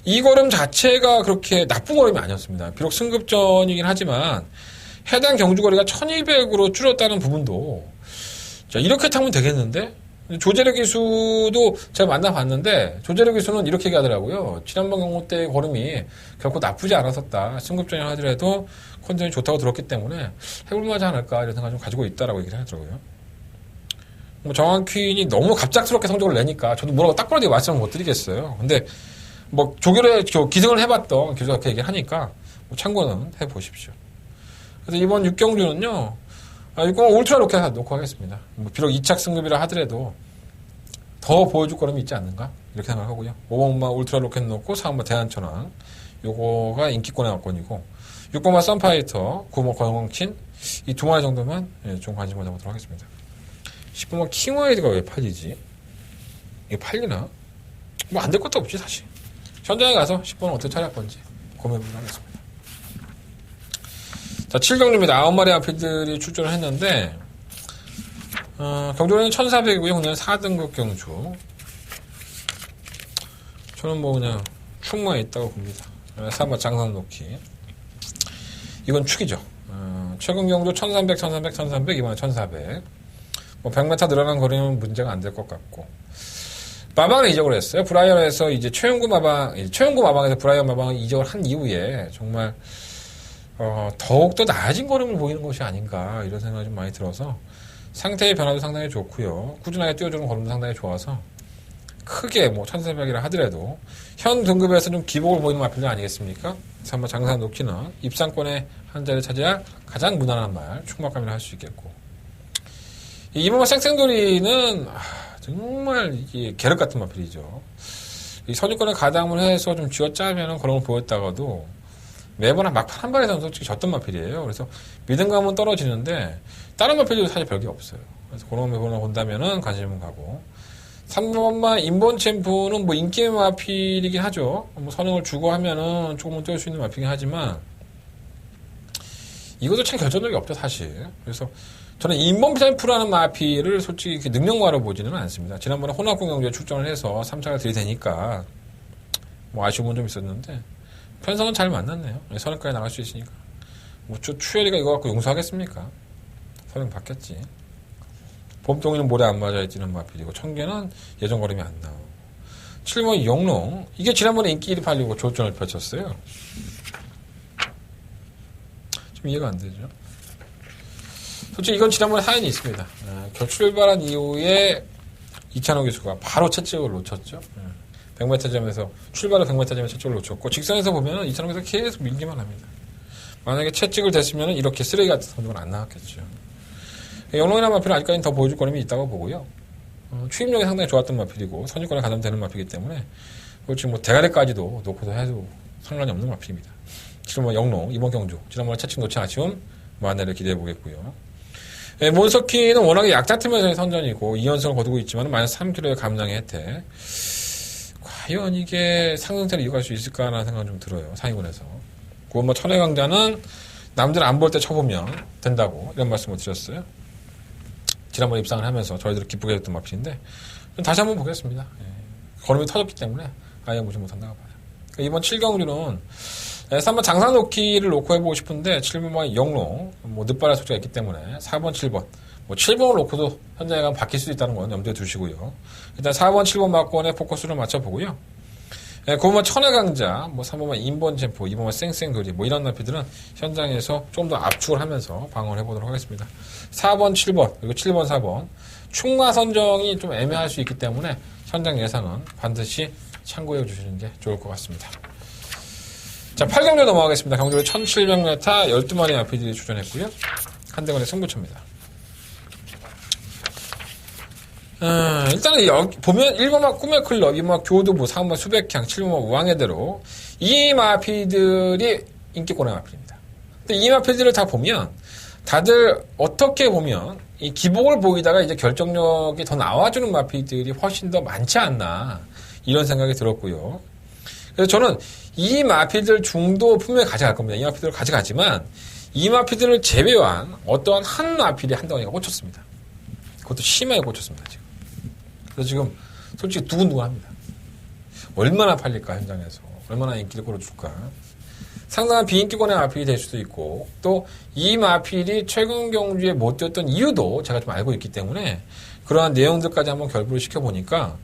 이 걸음 자체가 그렇게 나쁜 걸음이 아니었습니다. 비록 승급전이긴 하지만 해당 경주거리가 1200으로 줄었다는 부분도 자, 이렇게 타면 되겠는데? 조재력 기수도 제가 만나봤는데 조재력 기수는 이렇게 얘기하더라고요. 지난번 경고 때 걸음이 결코 나쁘지 않았었다. 승급전이 하더라도 컨디션이 좋다고 들었기 때문에 해볼만하지 않을까 이런 생각을 좀 가지고 있다라고 얘기를 하더라고요. 뭐 정한퀸이 너무 갑작스럽게 성적을 내니까 저도 뭐라고 딱 그러게 말씀을 못 드리겠어요. 근데 뭐 조결에 기승을 해봤던 교수가 그렇게 얘기를 하니까 뭐 참고는 해보십시오. 그래서 이번 6경주는요. 6경은 울트라 로켓 놓고 하겠습니다. 뭐 비록 2착 승급이라 하더라도 더 보여줄 거름이 있지 않는가? 이렇게 생각하고요. 5번만 울트라 로켓 놓고 4번만 대한천왕. 요거가 인기권의 왕권이고 6번만 썬파이터, 9번 권홍친 이 두 마리 정도만 좀 관심 가져보도록 하겠습니다. 10번만 킹워이드가 왜 팔리지? 이게 팔리나? 뭐 안 될 것도 없지 사실. 현장에 가서 10번은 어떻게 처리할 건지 고민해보도록 하겠습니다. 자, 7경주입니다. 9마리 아피들이 출전을 했는데, 경주는 1400이고요. 국내는 4등급 경주. 저는 뭐 그냥 축만 있다고 봅니다. 3번 장산 놓기. 이건 축이죠. 최근 경주 1300, 1300, 1300, 이번에 1400. 뭐 100m 늘어난 거리는 문제가 안 될 것 같고. 마방을 이적을 했어요. 브라이언에서 이제 최용구 마방에서 브라이언 마방을 이적을 한 이후에 정말 더욱더 나아진 걸음을 보이는 것이 아닌가 이런 생각이 좀 많이 들어서 상태의 변화도 상당히 좋고요. 꾸준하게 뛰어주는 걸음도 상당히 좋아서 크게 뭐 1400이라 하더라도 현 등급에서 좀 기복을 보이는 마필은 아니겠습니까? 그래서 한번 장산 놓기는 입상권에 한 자리를 차지할 가장 무난한 말 충막감이라 할 수 있겠고 이번만 쌩쌩돌이는 정말 이게 계륵 같은 마필이죠. 이 선유권에 가담을 해서 좀 쥐어짜면 걸음을 보였다가도 매번 막판 한 발에서는 솔직히 졌던 마필이에요. 그래서 믿음감은 떨어지는데 다른 마필도 사실 별게 없어요. 그래서 그런 부분을 본다면은 관심은 가고 3번만 인본 챔프는 뭐 인기의 마필이긴 하죠. 뭐 선행을 주고 하면은 조금은 뛸 수 있는 마필이긴 하지만 이것도 참 결정력이 없죠 사실. 그래서 저는 인본 챔프라는 마필을 솔직히 능력마로 보지는 않습니다. 지난번에 혼합공 경주에 출전을 해서 3차를 들이대니까 뭐 아쉬운 건 좀 있었는데 편성은 잘 만났네요. 선행까지 나갈 수 있으니까 뭐 추열이가 이거 갖고 용서하겠습니까? 서명 받겠지. 봄동이는 모래 안 맞아야 뛰는 마필이고 청계는 예전 걸음이 안 나오고 7번 영롱 이게 지난번에 인기 1위 팔리고 조전을 펼쳤어요. 좀 이해가 안 되죠. 솔직히 이건 지난번에 사연이 있습니다. 출발한 이후에 이찬호 교수가 바로 채찍을 놓쳤죠. 100m점에서 출발을 100m점에 채찍을 놓쳤고 직선에서 보면 이찬호 교수가 계속 밀기만 합니다. 만약에 채찍을 댔으면 이렇게 쓰레기 같은 선수는 안 나왔겠죠. 영롱이나 마필은 아직까지는 더 보여줄 거림이 있다고 보고요. 추임력이 상당히 좋았던 마필이고 선유권에 가담되는 마필이기 때문에 지금 뭐 대가리까지도 놓고서 해도 상관이 없는 마필입니다. 지금 뭐 영롱 이번 경주 지난번에 채찍 놓친 아쉬움 만회를 기대해 보겠고요. 몬서키는 워낙에 약자팀에서의 선전이고 2연승을 거두고 있지만 마이너스 3kg의 감량의 혜택. 과연 이게 상승세를 이어갈 수 있을까라는 생각은 좀 들어요. 상위권에서. 그리고 뭐 천혜강자는 남들 안 볼 때 쳐보면 된다고 이런 말씀을 드렸어요. 지난번에 입상을 하면서 저희들을 기쁘게 했던 마필인데 다시 한번 보겠습니다. 걸음이 터졌기 때문에 아예 무시 못한다고 봐요. 이번 7경주는 3번 장사 놓기를 놓고 해보고 싶은데 7번만 영롱 뭐 늦발할 소지가 있기 때문에 4번 7번 뭐 7번을 놓고도 현장에 가면 바뀔 수 있다는 건 염두에 두시고요. 일단 4번 7번 막권에 포커스를 맞춰보고요. 그러면 천혜강자 뭐 3번만 인번 젠포 2번만 쌩쌩돌이 뭐 이런 나피들은 현장에서 좀 더 압축을 하면서 방어를 해보도록 하겠습니다. 4번 7번 그리고 7번 4번 충마 선정이 좀 애매할 수 있기 때문에 현장 예상은 반드시 참고해 주시는 게 좋을 것 같습니다. 자, 8경주 넘어가겠습니다. 경주에 1700m 12마리 마필들이 출전했고요. 한대건의 승부처입니다. 일단은 보면 1번마 꿈의 클럽, 2번마 교두부, 3번마 수백향, 7번마 우왕의대로 이 마필들이 인기권의 마필입니다. 근데 이 마필들을 다 보면 다들 어떻게 보면 이 기복을 보이다가 이제 결정력이 더 나와주는 마필들이 훨씬 더 많지 않나 이런 생각이 들었고요. 그래서 저는 이 마필들 중도 분명히 가져갈 겁니다. 이 마필들을 가져가지만 이 마필들을 제외한 어떠한 한 마필이 한 덩어리가 꽂혔습니다. 그것도 심하게 꽂혔습니다. 지금. 그래서 지금 솔직히 두근두근합니다. 얼마나 팔릴까 현장에서 얼마나 인기를 끌어줄까. 상당한 비인기권의 마필이 될 수도 있고 또 이 마필이 최근 경주에 못 뛰었던 이유도 제가 좀 알고 있기 때문에 그러한 내용들까지 한번 결부를 시켜보니까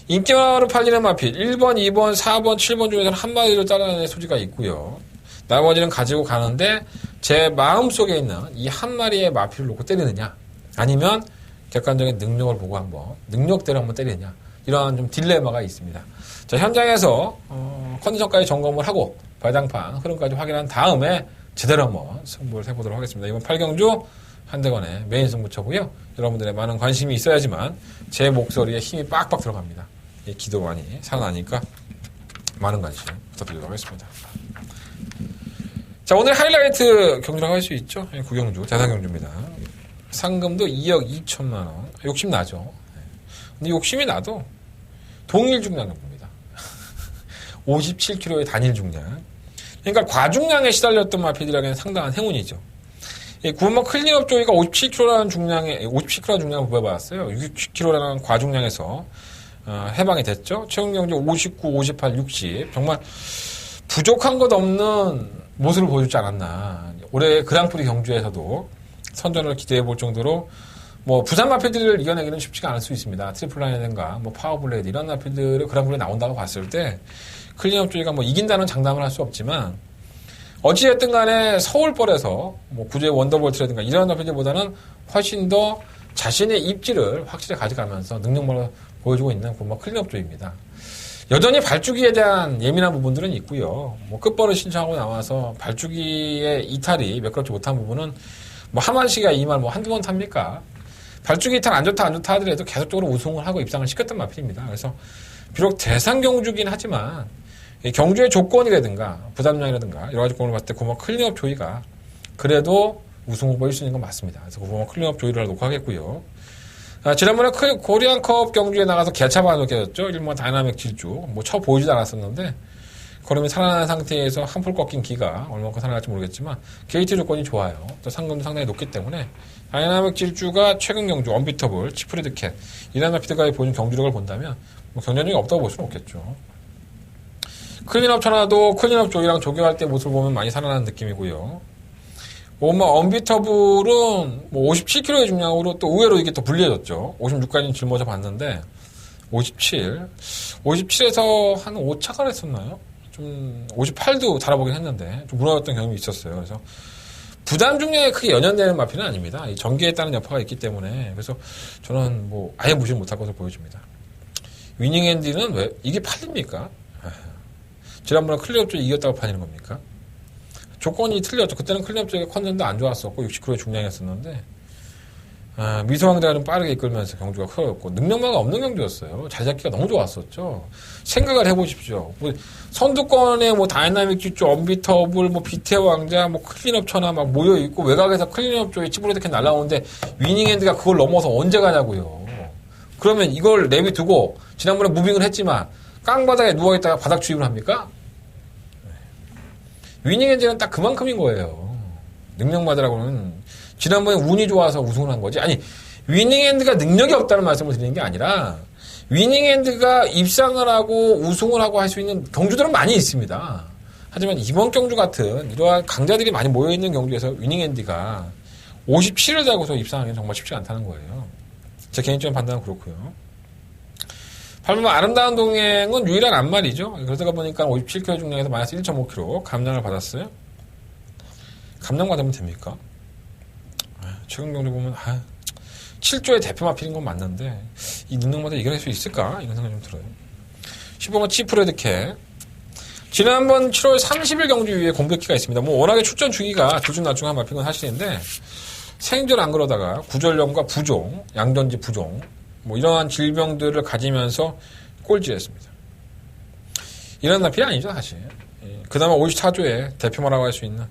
인기마로 팔리는 마필 1번, 2번, 4번, 7번 중에서는 한 마리를 따라내는 소지가 있고요. 나머지는 가지고 가는데 제 마음속에 있는 이 한 마리의 마필을 놓고 때리느냐 아니면 객관적인 능력을 보고 한번 능력대로 한번 때리느냐 이러한 좀 딜레마가 있습니다. 자, 현장에서 컨디션까지 점검을 하고 발당판 흐름까지 확인한 다음에 제대로 한번 승부를 해보도록 하겠습니다. 이번 8경주 한대건의 메인 승부처고요. 여러분들의 많은 관심이 있어야지만 제 목소리에 힘이 빡빡 들어갑니다. 기도 많이 살아나니까 많은 관심 부탁드리도록 하겠습니다. 자, 오늘 하이라이트 경주라고 할 수 있죠. 9경주 대상경주입니다. 상금도 2억 2천만 원. 욕심 나죠. 근데 욕심이 나도 동일 중량 정도입니다. 57kg의 단일 중량. 그러니까 과중량에 시달렸던 마필들에게는 상당한 행운이죠. 9번마 클린업 조이가 57kg라는 중량을 부여받았어요. 60kg라는 과중량에서 해방이 됐죠. 최근 경주 59, 58, 60 정말 부족한 것 없는 모습을 보여주지 않았나. 올해 그랑프리 경주에서도 선전을 기대해 볼 정도로 뭐 부산 마필들을 이겨내기는 쉽지가 않을 수 있습니다. 트리플라인이든가 뭐 파워블레이드 이런 마필들을 그랑프리에 나온다고 봤을 때 클린업 조이가 뭐 이긴다는 장담을 할 수 없지만 어찌됐든 간에 서울벌에서 뭐 구조의 원더볼트라든가 이런 마필들보다는 훨씬 더 자신의 입지를 확실히 가져가면서 능력만을 보여주고 있는 뭐 클린업 조이입니다. 여전히 발주기에 대한 예민한 부분들은 있고요. 뭐 끝번을 신청하고 나와서 발주기의 이탈이 매끄럽지 못한 부분은 뭐 하만시가 이 말 뭐 한두 번 탑니까? 발주기 이탈 안 좋다 하더라도 계속적으로 우승을 하고 입상을 시켰던 마필입니다. 그래서 비록 대상 경주긴 하지만 경주의 조건이라든가 부담량이라든가 여러 가지 조건을 봤을 때 고마 클린업 조이가 그래도 우승 후보일 수 있는 건 맞습니다. 그래서 고마 클린업 조이를 놓고 하겠고요. 지난번에 코리안컵 경주에 나가서 개차반으로 깨졌죠. 일본 다이나믹 질주. 뭐 쳐 보이지도 않았었는데 걸음이 살아난 상태에서 한풀 꺾인 기가 얼마큼 살아날지 모르겠지만 게이트 조건이 좋아요. 또 상금도 상당히 높기 때문에 다이나믹 질주가 최근 경주 언비터블, 치프리드 캣 이런 마필들까지 보여준 경주력을 본다면 뭐 경쟁력이 없다고 볼 수는 없겠죠. 클린업 천하도 클린업 조이랑 조경할 때 모습을 보면 많이 살아나는 느낌이고요. 언비터블은 57kg의 중량으로 또 의외로 이게 또 불리해졌죠. 56까지는 짊어져 봤는데 57에서 한 5차가 했었나요? 좀 58도 달아보긴 했는데 좀 무너졌던 경험이 있었어요. 그래서 부담 중량에 크게 연연되는 마피는 아닙니다. 이 전기에 따른 여파가 있기 때문에 그래서 저는 아예 무시 못할 것으로 보여집니다. 위닝핸디는 왜 이게 팔립니까? 지난번에 클리업조 이겼다고 팔리는 겁니까? 조건이 틀렸죠. 그때는 클리업조의 컨디션도 안 좋았었고 60kg의 중량이었었는데 미소왕자가 좀 빠르게 이끌면서 경주가 흘렀고 능력마가 없는 경주였어요. 자리잡기가 너무 좋았었죠. 생각을 해보십시오. 선두권에 다이나믹 듀조, 언비터블, 비태 왕자, 클린업처나 막 모여있고 외곽에서 클린업조에 치브레드캔 날라오는데 위닝핸드가 그걸 넘어서 언제 가냐고요. 그러면 이걸 내비두고 지난번에 무빙을 했지만 깡바닥에 누워있다가 바닥 추입을 합니까? 위닝핸드는 딱 그만큼인 거예요. 능력마다라고는 지난번에 운이 좋아서 우승을 한 거지. 아니 위닝핸드가 능력이 없다는 말씀을 드리는 게 아니라 위닝핸드가 입상을 하고 우승을 하고 할 수 있는 경주들은 많이 있습니다. 하지만 이번 경주 같은 이러한 강자들이 많이 모여있는 경주에서 위닝핸드가 57을 달고서 입상하기는 정말 쉽지 않다는 거예요. 제 개인적인 판단은 그렇고요. 8번 아름다운 동행은 유일한 안말이죠. 그러다가 보니까 57kg 중량에서 마이너스 1.5kg 감량을 받았어요. 감량 받으면 됩니까? 최근 경주 보면 7조의 대표 마필인 건 맞는데 이 능력마다 이겨낼 수 있을까? 이런 생각이 좀 들어요. 15번 치프레드캐 지난번 7월 30일 경주 이후에 공백기가 있습니다. 워낙에 출전 주기가 두중 낮중 마필 건 사실인데 생전 안 그러다가 구절염과 부종, 양전지 부종 이러한 질병들을 가지면서 꼴찌했습니다. 이런 마필이 아니죠 사실. 그나마 54조에 대표마라고 할 수 있는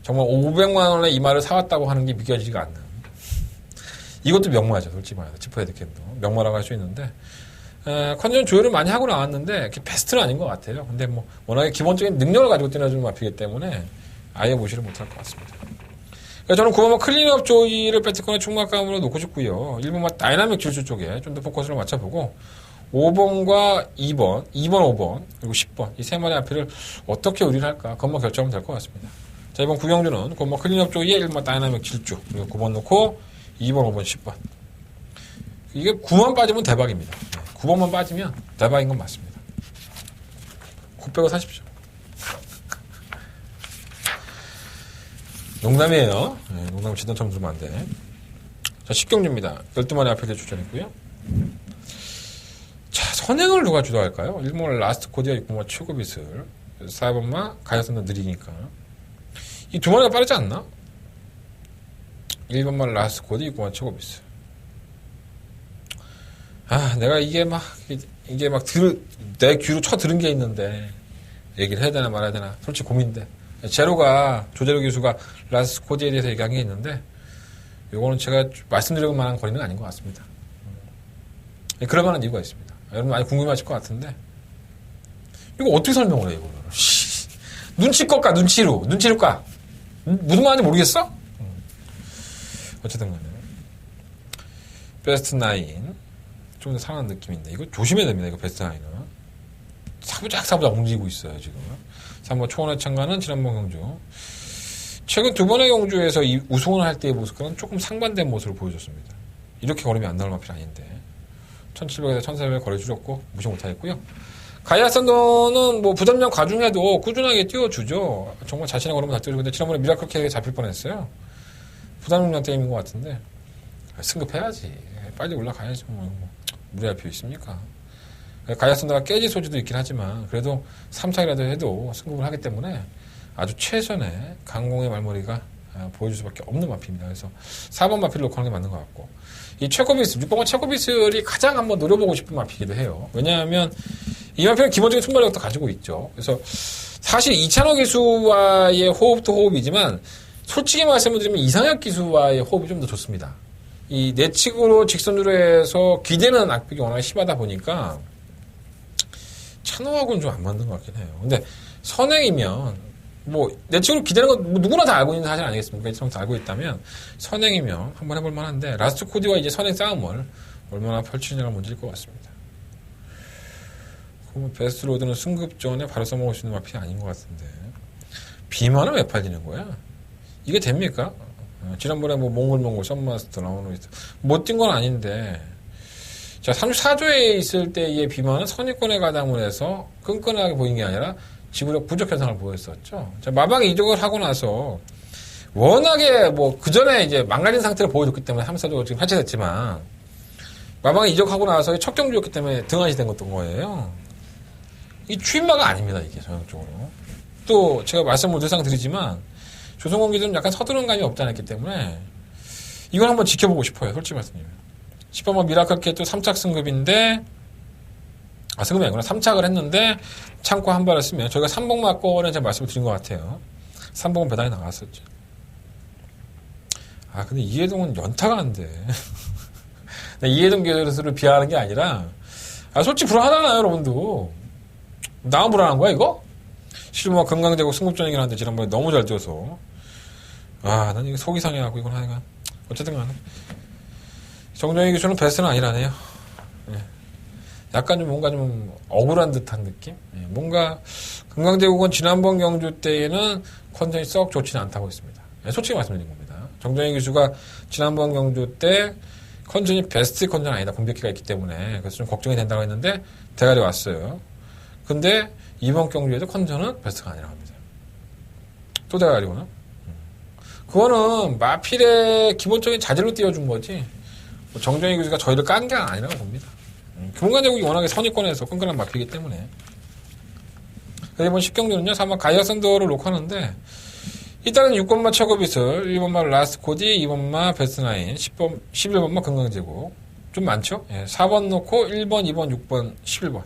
정말 500만 원에 이 말을 사왔다고 하는 게 믿겨지지가 않는 이것도 명마죠. 솔직히 말해서 치프레드캔도 명마라고 할 수 있는데 컨디션 조율을 많이 하고 나왔는데 베스트는 아닌 것 같아요. 근데 워낙에 기본적인 능력을 가지고 뛰어주는 마피기 때문에 아예 무시를 못할 것 같습니다. 저는 9번 클린업 조이를 배트권의 충막감으로 놓고 싶고요. 1번 다이나믹 질주 쪽에 좀 더 포커스를 맞춰보고 5번과 2번, 5번 그리고 10번 이 세 마리 앞을 어떻게 의리를 할까 그것만 결정하면 될 것 같습니다. 자, 이번 구경주는 9번 클린업 조이에 1번 다이나믹 질주 그리고 9번 놓고 2번, 5번, 10번 이게 9만 빠지면 대박입니다. 9번만 빠지면 대박인 건 맞습니다. 코 빼고 사십시오. 농담이에요. 농담 진단처럼 들으면 안 돼. 자, 10경주입니다. 12마리 앞에 출전했고요. 자, 선행을 누가 주도할까요? 1번 라스트 코디아 6번마 최고비슬 4번마 가야선도 느리니까 이 두 마리가 빠르지 않나? 1번마 라스트 코디 6번마 최고비슬 내가 이게 내 귀로 들은 게 있는데 얘기를 해야 되나 말아야 되나 솔직히 고민돼. 조제로 교수가 라스트 코디에 대해서 얘기한 게 있는데 요거는 제가 말씀드릴 만한 거리는 아닌 것 같습니다. 그럴 만한 이유가 있습니다. 여러분 많이 궁금해하실 것 같은데 이거 어떻게 설명을 해 이거를 눈치껏 까 눈치로 까 무슨 말인지 모르겠어? 어쨌든 간에 베스트 9 좀 더 상한 느낌인데 이거 조심해야 됩니다. 이거 베스트 9는 사부작 움직이고 있어요 지금. 3번 초원의 창가는 지난번 경주 최근 두 번의 경주에서 이 우승을 할 때의 모습과는 조금 상반된 모습을 보여줬습니다. 이렇게 걸으면 안 나올 마필 아닌데 1700에서 1400 거리 줄였고 무시 못하겠고요. 가야산도는 부담량 과중해도 꾸준하게 띄워주죠. 정말 자신의 걸음을 다 띄워주는데 지난번에 미라클 캐릭에 잡힐 뻔했어요. 부담량 게임인 것 같은데 승급해야지. 빨리 올라가야지. 무리할 필요 있습니까? 가야산도가 깨질 소지도 있긴 하지만 그래도 3차이라도 해도 승급을 하기 때문에 아주 최선의 강공의 말머리가 보여줄 수밖에 없는 마피입니다. 그래서 4번 마피를 놓고 하는 게 맞는 것 같고 이 최코비스, 6번과 최코비스를 가장 한번 노려보고 싶은 마피이기도 해요. 왜냐하면 이 마피는 기본적인 순발력도 가지고 있죠. 그래서 사실 이찬호 기수와의 호흡도 호흡이지만 솔직히 말씀을 드리면 이상혁 기수와의 호흡이 좀 더 좋습니다. 이 내측으로 직선으로 해서 기대는 악벽이 워낙에 심하다 보니까 찬호하고는 좀 안 맞는 것 같긴 해요. 근데 선행이면 내측으로 기대는 건 누구나 다 알고 있는 사실 아니겠습니까? 이처럼 다 알고 있다면 선행이면 한번 해볼 만한데 라스트 코디와 이제 선행 싸움을 얼마나 펼치느냐가 문제일 것 같습니다. 그러면 베스트 로드는 승급 전에 바로 써먹을 수 있는 마피 아닌 것 같은데 비만은 왜 팔리는 거야? 이게 됩니까? 지난번에 뭐 몽골 썸마스터 나오는 못 뛴 건 아닌데 자 34조에 있을 때의 비만은 선입견에 가담을 해서 끈끈하게 보인 게 아니라 지구력 부족 현상을 보였었죠. 자, 마방 이적을 하고 나서 워낙에 뭐 그 전에 이제 망가진 상태를 보여줬기 때문에 34조가 지금 해체됐지만 마방 이적하고 나서 첫 경주였기 때문에 등한시 된 것던 거예요. 이 추임마가 아닙니다 이게 전형적으로. 또 제가 말씀을 늘상 드리지만 조성공 기준은 약간 서두른 감이 없지 않았기 때문에 이걸 한번 지켜보고 싶어요. 솔직히 말씀드리면. 10번만 미라클 또 3착 승급인데 승급이 아니구나. 3착을 했는데 창고 한 발을 쓰면 저희가 3복 맞고는 제가 말씀을 드린 것 같아요. 3복은 배당이 나갔었죠. 근데 이해동은 연타가 안 돼. 이해동 교수를 비하하는 게 아니라 솔직히 불안하잖아요 여러분도. 나만 불안한 거야 이거? 실은 뭐 건강되고 승급전이긴 한데 지난번에 너무 잘 뛰어서 난 이거 속이 상해갖고 이건 하여간 어쨌든 간에 정정희 교수는 베스트는 아니라네요. 약간 좀 뭔가 좀 억울한 듯한 느낌? 뭔가 건강대국은 지난번 경주 때에는 컨디션이 썩 좋지는 않다고 했습니다. 솔직히 말씀드린 겁니다. 정정희 교수가 지난번 경주 때 컨디션이 베스트 컨디션 아니다. 공백기가 있기 때문에 그래서 좀 걱정이 된다고 했는데 대가리 왔어요. 근데 이번 경주에도 컨디션은 베스트가 아니라고 합니다. 또 대가리 오나? 그거는 마필의 기본적인 자질로 띄워준 거지 정정희 교수가 저희를 깐 게 아니라고 봅니다. 금강제국이 워낙에 선입권에서 끈끈한 마필이기 때문에 이번 10경주는요 3번 가이어선더를 놓고 하는데 일단은 6번마 처거빗을 1번마 라스트 코디 2번마 베스트나인 11번마 건강제국 좀 많죠? 4번 놓고 1번 2번 6번 11번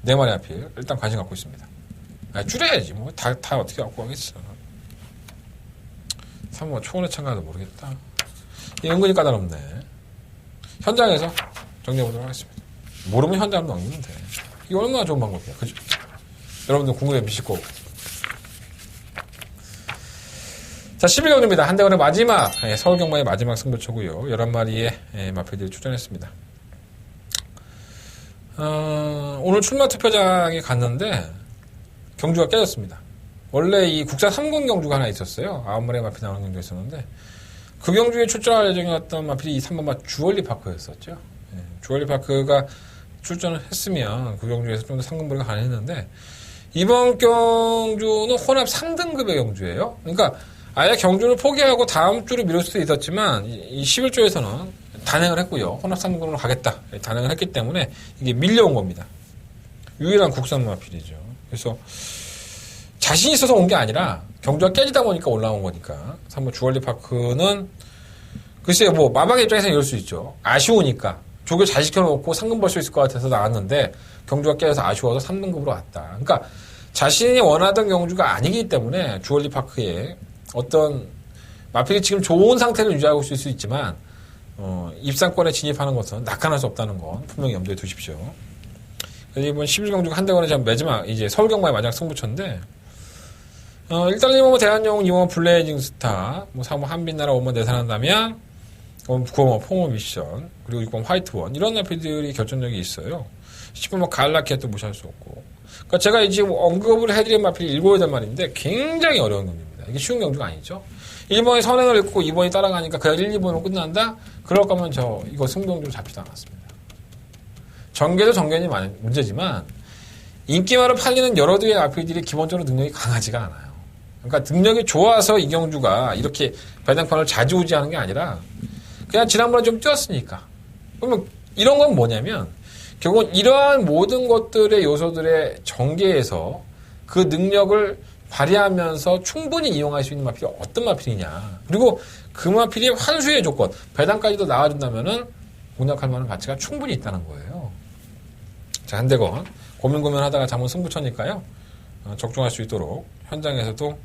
4마리 하필 일단 관심 갖고 있습니다. 줄여야지 뭐 다 어떻게 갖고 가겠어. 3번 초원의 참가도 모르겠다. 은근히 까다롭네. 현장에서 정리해보도록 하겠습니다. 모르면 현장으로 넘기면 돼. 이게 얼마나 좋은 방법이야. 그죠? 여러분들 궁금해 미실 거고. 자, 11경주입니다. 한대원의 마지막, 서울경마의 마지막 승부처고요. 11마리의 마필들이 출전했습니다. 오늘 출마 투표장에 갔는데 경주가 깨졌습니다. 원래 이 국사 3군 경주가 하나 있었어요. 9마리의 마필 나오는 경주가 있었는데 그 경주에 출전할 예정이었던 마필이 3번마 주얼리파크였었죠. 주얼리파크가 출전을 했으면 그 경주에서 좀 더 상금거리가 가능했는데 이번 경주는 혼합 3등급의 경주예요. 그러니까 아예 경주를 포기하고 다음 주로 미룰 수도 있었지만 이 11조에서는 단행을 했고요. 혼합 3등급으로 가겠다. 단행을 했기 때문에 이게 밀려온 겁니다. 유일한 국산 마필이죠. 그래서 자신 있어서 온 게 아니라 경주가 깨지다 보니까 올라온 거니까 3번 주얼리파크는 글쎄요 뭐 마방의 입장에서는 이럴 수 있죠. 아쉬우니까 조교 잘 시켜놓고 상금 벌 수 있을 것 같아서 나왔는데 경주가 깨져서 아쉬워서 3등급으로 왔다. 그러니까 자신이 원하던 경주가 아니기 때문에 주얼리파크에 어떤 마필이 지금 좋은 상태를 유지하고 있을 수 있지만 입상권에 진입하는 것은 낙관할 수 없다는 건 분명히 염두에 두십시오. 그래서 이번 11경주가 한대원의 마지막 이제 서울경마의 마지막 승부처인데 일단 1번 대한영웅, 2번 블레이징 스타, 3번 한빛나라, 5번 내산한다면 9번 포모 미션, 그리고 6번 화이트원 이런 마필들이 결정력이 있어요. 10번 갈라켓도 무시할 수 없고. 그러니까 제가 지금 언급을 해드린 마필이 7, 8마리인데 굉장히 어려운 경주입니다. 이게 쉬운 경주가 아니죠. 1번이 선행을 읽고 2번이 따라가니까 그냥 1, 2번으로 끝난다? 그럴 거면 이거 승부경주로 잡지도 않았습니다. 전개도 전개는 문제지만 인기마로 팔리는 여러 개의 마필들이 기본적으로 능력이 강하지가 않아요. 그러니까 능력이 좋아서 이 경주가 이렇게 배당판을 좌지우지하는 게 아니라 그냥 지난번에 좀 뛰었으니까. 그러면 이런 건 뭐냐면 결국은 이러한 모든 것들의 요소들의 전개에서 그 능력을 발휘하면서 충분히 이용할 수 있는 마필이 어떤 마필이냐. 그리고 그 마필이 환수의 조건, 배당까지도 나와준다면은 공략할 만한 가치가 충분히 있다는 거예요. 자, 한대건 고민하다가 잠은 승부처니까요. 적중할 수 있도록 현장에서도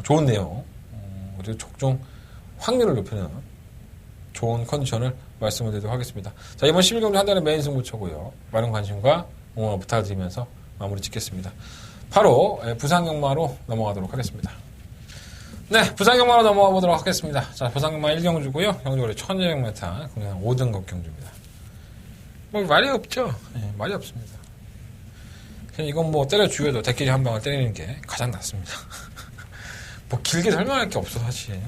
좋은 내용, 그리고 적중 확률을 높이는 좋은 컨디션을 말씀을 드리도록 하겠습니다. 자, 이번 11경주 한달의 메인 승부처고요. 많은 관심과 응원 부탁드리면서 마무리 짓겠습니다. 바로 부산경마로 넘어가도록 하겠습니다. 네, 부산경마로 넘어가 보도록 하겠습니다. 자, 부산경마 1경주고요. 경주거리 1200m, 그냥 5등급 경주입니다. 뭐 말이 없죠. 네, 말이 없습니다. 그냥 이건 뭐 때려 죽여도 대끼리 한 방을 때리는 게 가장 낫습니다. 뭐 길게 설명할 게 없어 사실.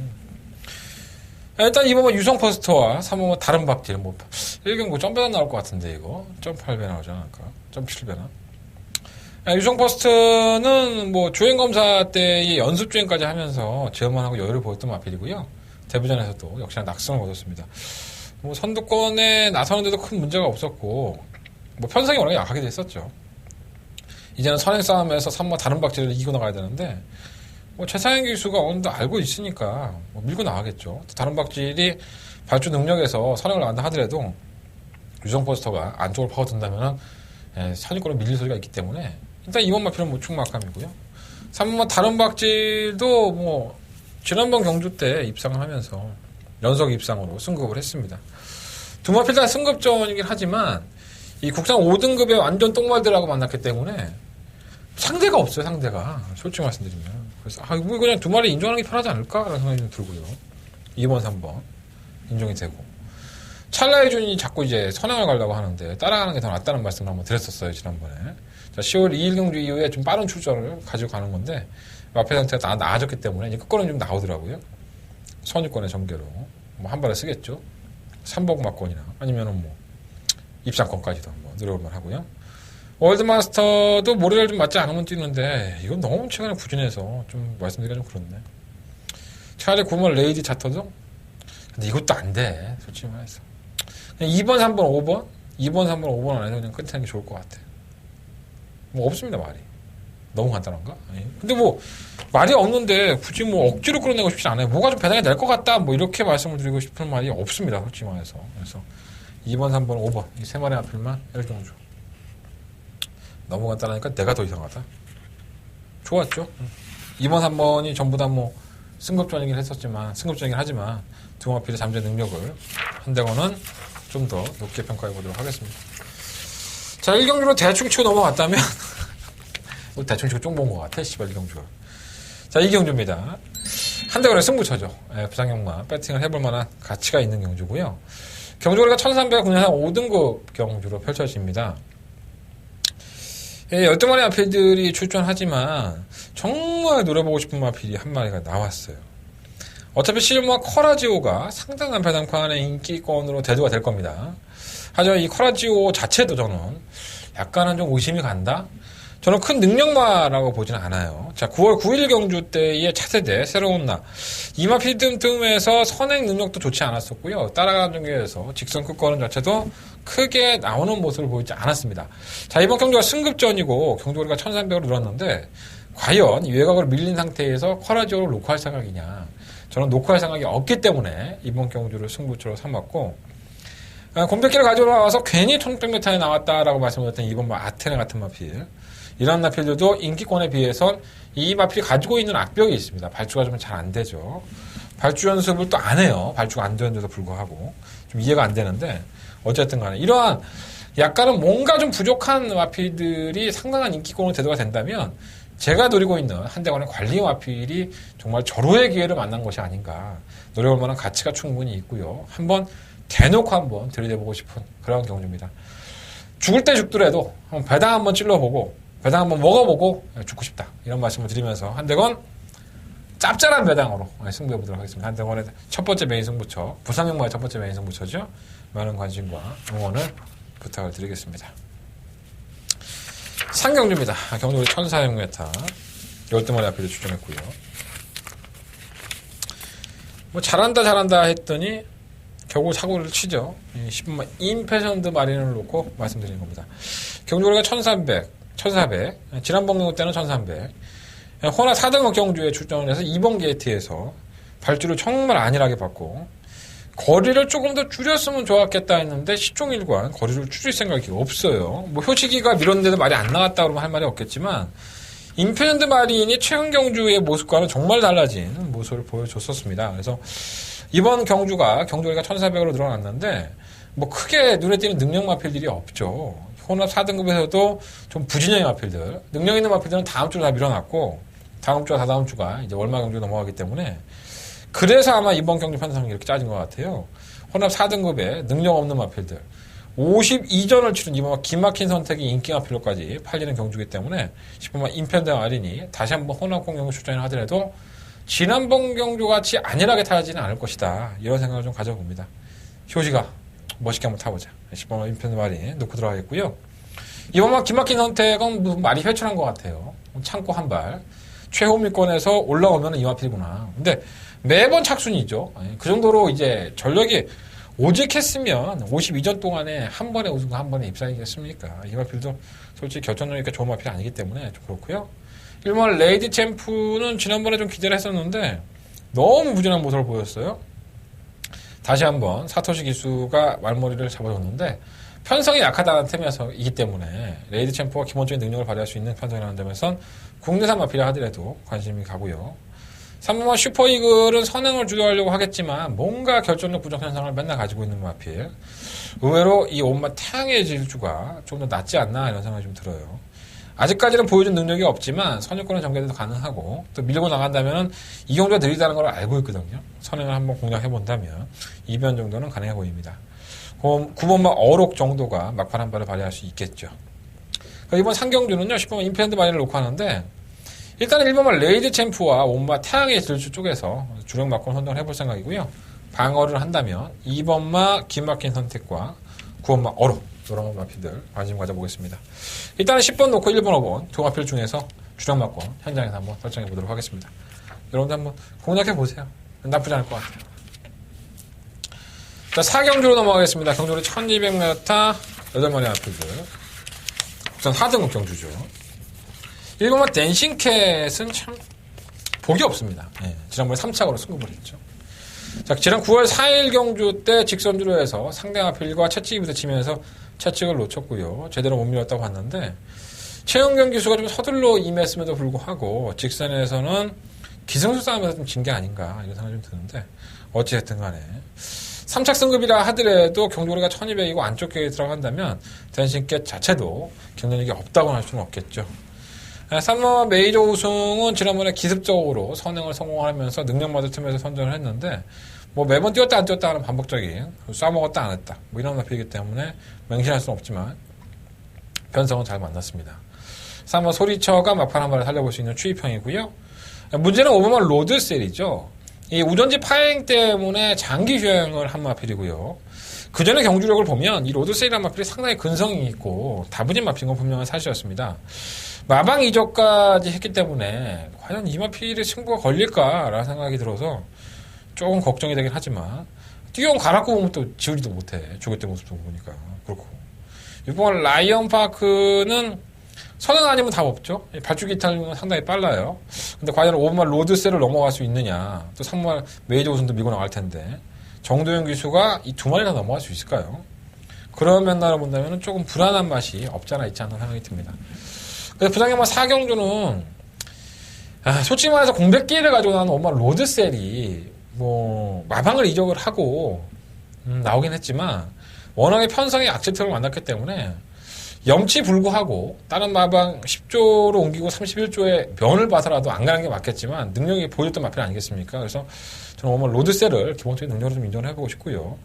일단 2번은 유성 퍼스트와 3번은 다른 박질. 뭐 1경고 점배가 나올 것 같은데 이거 점 8배 나오지 않을까? 점 7배나? 유성 퍼스트는 뭐 주행 검사 때의 연습 주행까지 하면서 제어만하고 여유를 보였던 마필이고요. 데뷔전에서도 역시나 낙승을 거뒀습니다. 뭐 선두권에 나서는데도 큰 문제가 없었고 뭐 편성이 워낙에 약하게 됐었죠. 이제는 선행 싸움에서 3번 다른 박질을 이기고 나가야 되는데 뭐 최상현 기수가 어느 정도 알고 있으니까 뭐 밀고 나가겠죠. 다른 박질이 발주 능력에서 선행을 나간다 하더라도 유성 포스터가 안쪽으로 파고든다면 선입권을 밀릴 소리가 있기 때문에 일단 2번 마필은 뭐 충막감이고요. 3번 다른 박질도 뭐 지난번 경주 때 입상을 하면서 연속 입상으로 승급을 했습니다. 두 마필 다 승급전이긴 하지만 이 국산 5등급의 완전 똥말들하고 만났기 때문에 상대가 없어요, 상대가. 솔직히 말씀드리면. 그래서, 뭐 그냥 두 마리 인정하는 게 편하지 않을까라는 생각이 좀 들고요. 2번, 3번. 인정이 되고. 찰나의 준이 자꾸 이제 선행을 가려고 하는데 따라가는 게 더 낫다는 말씀을 한번 드렸었어요, 지난번에. 자, 10월 2일 경주 이후에 좀 빠른 출전을 가지고 가는 건데, 앞에 상태가 나아졌기 때문에 이제 끝거는 좀 나오더라고요. 선유권의 전개로. 뭐 한 발에 쓰겠죠. 3번 막권이나 아니면은 뭐 입상권까지도 한번 노려볼만 하고요. 월드마스터도 모래를 좀 맞지 않으면 뛰는데 이건 너무 최근에 부진해서 좀 말씀드리기가 좀 그렇네. 차라리 9번 레이디 차터도 근데 이것도 안 돼. 솔직히 말해서 그냥 2번, 3번, 5번 2번, 3번, 5번 안에서 그냥 끝내는 게 좋을 것 같아. 뭐 없습니다 말이. 너무 간단한가? 아니. 근데 뭐 말이 없는데 굳이 뭐 억지로 끌어내고 싶지 않아요. 뭐가 좀 배당이 될 것 같다 뭐 이렇게 말씀을 드리고 싶은 말이 없습니다. 솔직히 말해서. 그래서 2번, 3번, 5번 이 세 마리 앞필만 1경주 너무 간단하니까 내가 더 이상하다. 좋았죠. 2번, 3번이 전부 다 뭐 승급전이긴 했었지만 승급전이긴 하지만 두 마필의 잠재 능력을 한대건은 좀 더 높게 평가해 보도록 하겠습니다. 자, 1경주로 대충 치고 넘어갔다면 대충 치고 쫑 본 것 같아. 씨발 1경주가. 자, 2경주입니다. 한대건의 승부처죠. 부상경마 배팅을 해볼 만한 가치가 있는 경주고요. 경주거리가 1300 5등급 경주로 펼쳐집니다. 12마리 마필들이 출전하지만 정말 노려보고 싶은 마필이 한 마리가 나왔어요. 어차피 실마 커라지오가 상당한 배당판의 인기권으로 대두가 될 겁니다. 하지만 이 커라지오 자체도 저는 약간은 좀 의심이 간다? 저는 큰 능력마라고 보지는 않아요. 자, 9월 9일 경주 때의 차세대 새로운 나 이마필 뜸뜸에서 선행 능력도 좋지 않았었고요. 따라가는 중에서 직선 끝거는 자체도 크게 나오는 모습을 보이지 않았습니다. 자, 이번 경주가 승급전이고 경주거리가 1300으로 늘었는데 과연 이 외곽으로 밀린 상태에서 커라지오를 놓고 할 생각이냐. 저는 놓고 할 생각이 없기 때문에 이번 경주를 승부처로 삼았고 곰백기를 가져와서 괜히 1600m에 나왔다라고 말씀드렸던 이번 아테네 같은 마필 이런 마필들도 인기권에 비해선 이 마필이 가지고 있는 악벽이 있습니다. 발주가 좀 잘 안 되죠. 발주 연습을 또 안 해요. 발주가 안 되는데도 불구하고 좀 이해가 안 되는데 어쨌든 간에 이러한 약간은 뭔가 좀 부족한 마필들이 상당한 인기권으로 대두가 된다면 제가 노리고 있는 한대관의 관리 마필이 정말 절호의 기회를 만난 것이 아닌가 노려볼 만한 가치가 충분히 있고요. 한번 대놓고 한번 들이대보고 싶은 그런 경주입니다. 죽을 때 죽더라도 한번 배당 한번 찔러보고 배당 한번 먹어보고 죽고 싶다 이런 말씀을 드리면서 한대건 짭짤한 배당으로 승부해보도록 하겠습니다. 한대건의 첫 번째 메인 승부처 부상경마의 첫 번째 메인 승부처죠. 많은 관심과 응원을 부탁을 드리겠습니다. 상경주입니다. 경주거리 1400m 12마리 앞에도 출전했고요. 뭐 잘한다 했더니 결국 사고를 치죠. 10번 인패션드 마린을 놓고 말씀드리는 겁니다. 경주거리가 1400 지난번 경주 때는 1300 호나 4등급 경주에 출전을 해서 2번 게이트에서 발주를 정말 안일하게 받고 거리를 조금 더 줄였으면 좋았겠다 했는데 시종일관 거리를 줄일 생각이 없어요. 뭐 효시기가 밀었는데도 말이 안 나왔다 그러면 할 말이 없겠지만 인패션드 마린이 최근 경주의 모습과는 정말 달라진 모습을 보여줬었습니다. 그래서 이번 경주거리가 1400으로 늘어났는데 뭐 크게 눈에 띄는 능력 마필들이 없죠. 혼합 4등급에서도 좀 부진형의 마필들 능력 있는 마필들은 다음 주로 다 밀어놨고 다음 주와 다다음 주가 이제 월마 경주 넘어가기 때문에 그래서 아마 이번 경주 판정이 이렇게 짜진 것 같아요. 혼합 4등급에 능력 없는 마필들 52전을 치른 이번 기막힌 선택이 인기 마필로까지 팔리는 경주이기 때문에 10번만 인펜드 마린이 다시 한번 혼합 공격을 출전을 하더라도 지난번 경주같이 안일하게 타지는 않을 것이다. 이런 생각을 좀 가져봅니다. 효지가 멋있게 한번 타보자. 10번 인펜드 말이 놓고 들어가겠고요. 이번만 기막힌 선택은 무슨 말이 회출한 것 같아요. 참고 한 발. 최호미권에서 올라오면 이마필이구나. 근데 매번 착순이죠. 그 정도로 이제 전력이 오직했으면 52전 동안에 한 번에 우승과 한 번에 입상이겠습니까? 이마필도 솔직히 결정력이 좋은 마필이 아니기 때문에 좀 그렇고요. 일본 레이디 챔프는 지난번에 좀 기대를 했었는데 너무 부진한 모습을 보였어요. 다시 한번 사토시 기수가 말머리를 잡아줬는데 편성이 약하다는 템이기 때문에 레이디 챔프가 기본적인 능력을 발휘할 수 있는 편성이라는 점에선 국내산 마필이라 하더라도 관심이 가고요. 3번만 슈퍼이글은 선행을 주도하려고 하겠지만 뭔가 결정력 부족 현상을 맨날 가지고 있는 마필. 의외로 이 온마 태양의 질주가 좀 더 낫지 않나 이런 생각이 좀 들어요. 아직까지는 보여준 능력이 없지만 선유권의 전개도 가능하고 또 밀고 나간다면 이경주가 느리다는 걸 알고 있거든요. 선행을 한번 공략해본다면 2변 정도는 가능해 보입니다. 9번만 어록 정도가 막판 한 발을 발휘할 수 있겠죠. 이번 상경주는요 10번만 인펜드 마린을 놓고 하는데 일단은 1번만 레이드 챔프와 온마 태양의 질주 쪽에서 주력 막권 선정을 해볼 생각이고요. 방어를 한다면 2번마 기막힌 선택과 9번마 어록 이런 마필들 관심 가져보겠습니다. 일단은 10번 놓고 1번, 5번 두 마필 중에서 주력 막권 현장에서 한번 설정해 보도록 하겠습니다. 여러분들 한번 공략해 보세요. 나쁘지 않을 것 같아요. 자, 4경주로 넘어가겠습니다. 경주로 1200m 8마리 마필들. 우선 하등급 경주죠. 1번만 댄싱캣은 참 복이 없습니다. 예, 지난번에 3착으로 승급을 했죠. 자, 지난 9월 4일 경주 때 직선주로 해서 상대 마필과 채찍이 부딪히면서 채찍을 놓쳤고요. 제대로 못 밀었다고 봤는데 최은경 기수가 좀 서둘러 임했음에도 불구하고 직선에서는 기승수 싸움에서 좀 진 게 아닌가 이런 생각이 좀 드는데 어찌됐든 간에 3착 승급이라 하더라도 경주거리가 1200이고 안쪽 격에 들어간다면 댄싱캣 자체도 경쟁력이 없다고 할 수는 없겠죠. 3번 메이저 우승은 지난번에 기습적으로 선행을 성공하면서 능력 맞을 틈에서 선전을 했는데 뭐 매번 뛰었다 안 뛰었다 하는 반복적인 쏴먹었다 안 했다 뭐 이런 마필이기 때문에 맹신할 수는 없지만 변성은 잘 만났습니다. 3번 소리처가 막판 한 발을 살려볼 수 있는 추이평이고요. 문제는 5번만 로드셀이죠. 이 우전지 파행 때문에 장기 휴양을 한 마필이고요. 그 전에 경주력을 보면 이 로드셀이라는 마필이 상당히 근성이 있고 다부진 마필인 건 분명한 사실이었습니다. 마방 이적까지 했기 때문에 과연 이 마필의 승부가 걸릴까라는 생각이 들어서 조금 걱정이 되긴 하지만 뛰어온 가락고 보면 또 지우지도 못해. 죽을 때 모습도 보니까 그렇고 이번 라이언파크는 선행 아니면 답 없죠. 발주기 타임은 상당히 빨라요. 근데 과연 5번만 로드셀을 넘어갈 수 있느냐 또 3번만 메이저 우승도 밀고 나갈 텐데 정도현 기수가 이 두 마리나 넘어갈 수 있을까요? 그런 면으로 본다면 조금 불안한 맛이 없잖아 있지 않나 생각이 듭니다. 그래서 부장형만 4경주는 솔직히 말해서 공백기를 가지고 나온 엄마 로드셀이 뭐 마방을 이적을 하고 나오긴 했지만 워낙에 편성의 악재들을 만났기 때문에 염치 불구하고 다른 마방 10조로 옮기고 31조에 면을 봐서라도 안 가는 게 맞겠지만 능력이 보여줬던 마필 아니겠습니까? 그래서 저는 엄마 로드셀을 기본적인 능력으로 좀 인정을 해보고 싶고요.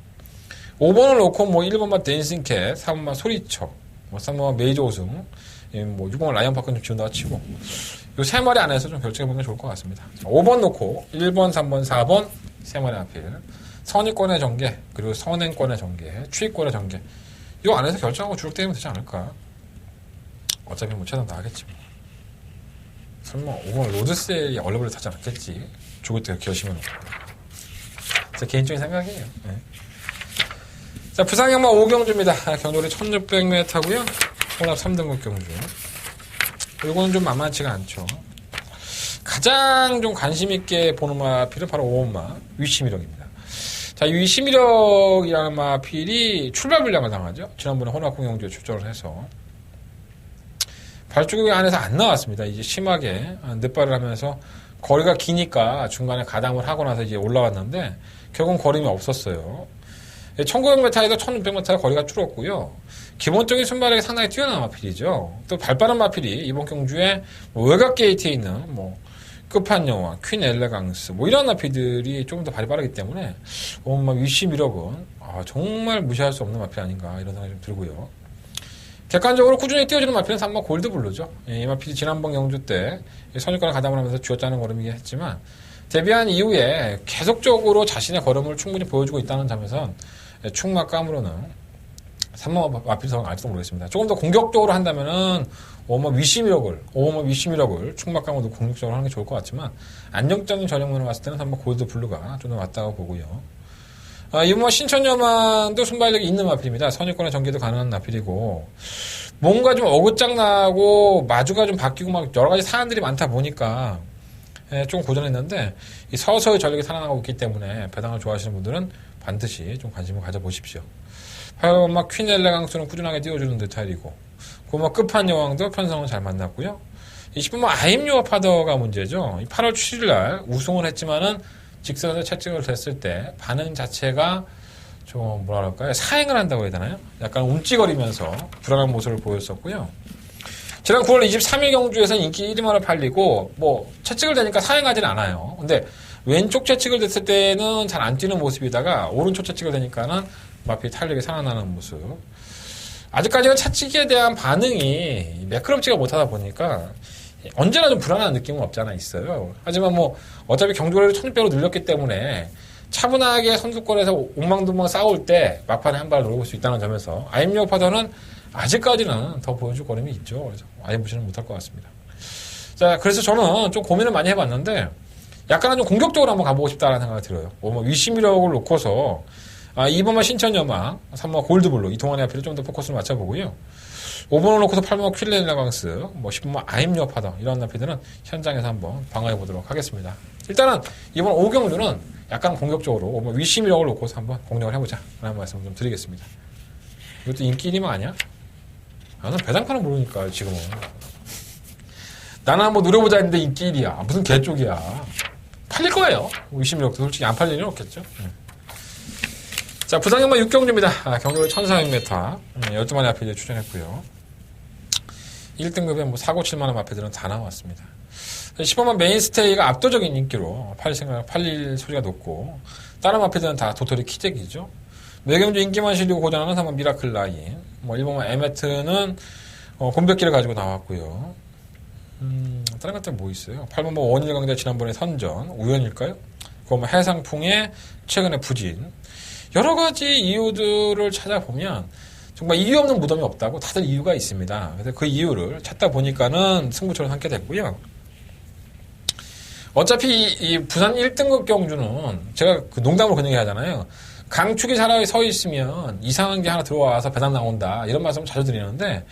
5번을 놓고 뭐 1번만 댄싱캣, 4번만 소리쳐, 뭐 3번만 메이저 우승, 뭐 6번만 라이언파크는 좀 지운다고 치고 이 세 마리 안에서 좀 결정해보면 좋을 것 같습니다. 5번 놓고 1번, 3번, 4번 세 마리 앞필 선의권의 전개 그리고 선행권의 전개 추이권의 전개 이 안에서 결정하고 주력되면 되지 않을까. 어차피 뭐 최선 다 하겠지 뭐. 설마 5번 로드셀이 얼레벌레 타지 않겠지. 죽을 때 결심은 제 개인적인 생각이에요. 네. 자, 부상형만 5경주입니다. 경로리 1600m고요. 혼합 3등급 경주. 이거는 좀 만만치가 않죠. 가장 좀 관심있게 보는 마필은 바로 5번마 위시미력입니다. 자, 이 위시미력이라는 마필이 출발 불량을 당하죠. 지난번에 혼합 경주에 출전을 해서 발주기 안에서 안 나왔습니다. 이제 심하게 늦발을 하면서 거리가 기니까 중간에 가담을 하고 나서 이제 올라왔는데 결국은 거림이 없었어요. 1900m에서 1600m의 거리가 줄었고요. 기본적인 순발력이 상당히 뛰어난 마필이죠. 또 발빠른 마필이 이번 경주에 외곽 게이트에 있는 뭐 끝판여왕, 퀸 엘레강스 뭐 이런 마필들이 조금 더 발이 빠르기 때문에 위시 미력은 정말 무시할 수 없는 마필 아닌가 이런 생각이 좀 들고요. 객관적으로 꾸준히 뛰어주는 마필은 3번 골드블루죠. 이 마필이 지난번 경주 때 선유권을 가담을 하면서 쥐어짜는 걸음이긴 했지만 데뷔한 이후에 계속적으로 자신의 걸음을 충분히 보여주고 있다는 점에선 충막감으로는 3번 마필성은 알지도 모르겠습니다. 조금 더 공격적으로 한다면은 오버 위시미력을 충막감으로 공격적으로 하는 게 좋을 것 같지만 안정적인 전형으로 봤을 때는 3번 골드 블루가 좀 더 맞다고 보고요. 이번 신천여만도 순발력이 있는 마필입니다. 선입권의 전개도 가능한 마필이고 뭔가 좀 어긋장나고 마주가 좀 바뀌고 막 여러 가지 사안들이 많다 보니까 좀 고전했는데 서서히 전력이 살아나고 있기 때문에 배당을 좋아하시는 분들은 반드시 좀 관심을 가져보십시오. 화요막 퀸 엘레강스는 꾸준하게 띄워주는 듯하이고 고마 끝판 여왕도 편성은 잘 만났고요. 20번 아임요어 파더가 문제죠. 8월 7일날 우승을 했지만은 직선에서 채찍을 댔을 때 반응 자체가 좀 뭐라 그럴까요? 사행을 한다고 해야 되나요? 약간 움찔거리면서 불안한 모습을 보였었고요. 지난 9월 23일 경주에서는 인기 1위만을 팔리고 뭐 채찍을 대니까 사행하지는 않아요. 근데 왼쪽 채찍을 댔을 때는 잘 안 뛰는 모습이다가 오른쪽 채찍을 대니까는 마필 탄력이 살아나는 모습. 아직까지는 채찍에 대한 반응이 매끄럽지가 못하다 보니까 언제나 좀 불안한 느낌은 없지 않아 있어요. 하지만 뭐 어차피 경주거리를 1000배로 늘렸기 때문에 차분하게 선두권에서 옹망두망 싸울 때 막판에 한 발 노려볼 수 있다는 점에서 아임요 파더는 아직까지는 더 보여줄 거림이 있죠. 그래서 아예 무시는 못할 것 같습니다. 자, 그래서 저는 좀 고민을 많이 해봤는데 약간은 좀 공격적으로 한번 가보고 싶다는 생각이 들어요. 뭐 위시미력을 놓고서 2번만 신천여망, 3번만 골드블루 이 동안의 앞에를 좀 더 포커스를 맞춰보고요. 5번을 놓고서 8번만 퀼레라강스, 뭐 10번만 아임요 파더 이런 나피들은 현장에서 한번 방어해 보도록 하겠습니다. 일단은 이번 5경주는 약간 공격적으로 5번 위시미력을 놓고서 한번 공략을 해보자 라는 말씀을 좀 드리겠습니다. 이것도 인기 1위만 아니야? 나는 배당판은 모르니까 지금은. 나는 한번 노려보자 했는데 인기 1위야. 무슨 개쪽이야. 팔릴 거예요. 위시미력도 솔직히 안 팔릴 일은 없겠죠. 자, 부산경마 6경주입니다. 경주를 1400m 12마리 앞에 출전했고요. 1등급에 뭐 사고 칠만한 앞에들은 다 나왔습니다. 15만 메인스테이가 압도적인 인기로 팔릴 소리가 높고 다른 앞에들은 다 도토리 키재기죠. 매경주 인기만 실리고 고전하는 3번 미라클 라인, 뭐 1번만 에메트는 곰백기를 가지고 나왔고요. 다른 것들 뭐 있어요? 8번 뭐 원일강대 지난번에 선전 우연일까요? 그거 뭐 해상풍의 최근의 부진 여러 가지 이유들을 찾아보면 정말 이유 없는 무덤이 없다고 다들 이유가 있습니다. 그래서 그 이유를 찾다 보니까는 승부처럼 함께 됐고요. 어차피 이 부산 1등급 경주는 제가 그 농담으로 그런 얘기 하잖아요. 강축이 차라리 서 있으면 이상한 게 하나 들어와서 배당 나온다. 이런 말씀 자주 드리는데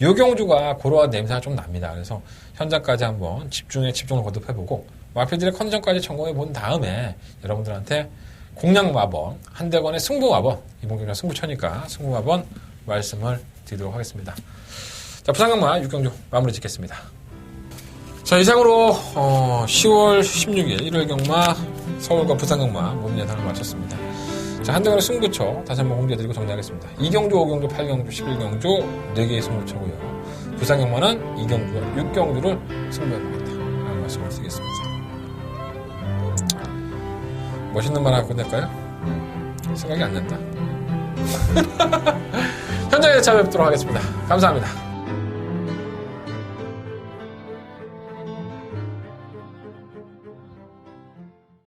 요 경주가 고러한 냄새가 좀 납니다. 그래서 현장까지 한번 집중을 거듭해보고 마필들의 컨디션까지 점검해 본 다음에 여러분들한테 공략 마번, 한대건의 승부 마번, 이번 경기가 승부처니까 승부 마번 말씀을 드리도록 하겠습니다. 자, 부산경마 6경주 마무리 짓겠습니다. 자, 이상으로 10월 16일 일요일 경마 서울과 부산경마 모든 예상을 마쳤습니다. 자, 한대건의 승부처 다시 한번 공개해드리고 정리하겠습니다. 2경주, 5경주, 8경주, 11경주 4개의 승부처고요. 부산경마는 2경주와 6경주를 승부해보겠다 라는 말씀을 드리겠습니다. 멋있는 말 하나 끝낼까요? 생각이 안 난다. 현장에서 찾아뵙도록 하겠습니다. 감사합니다.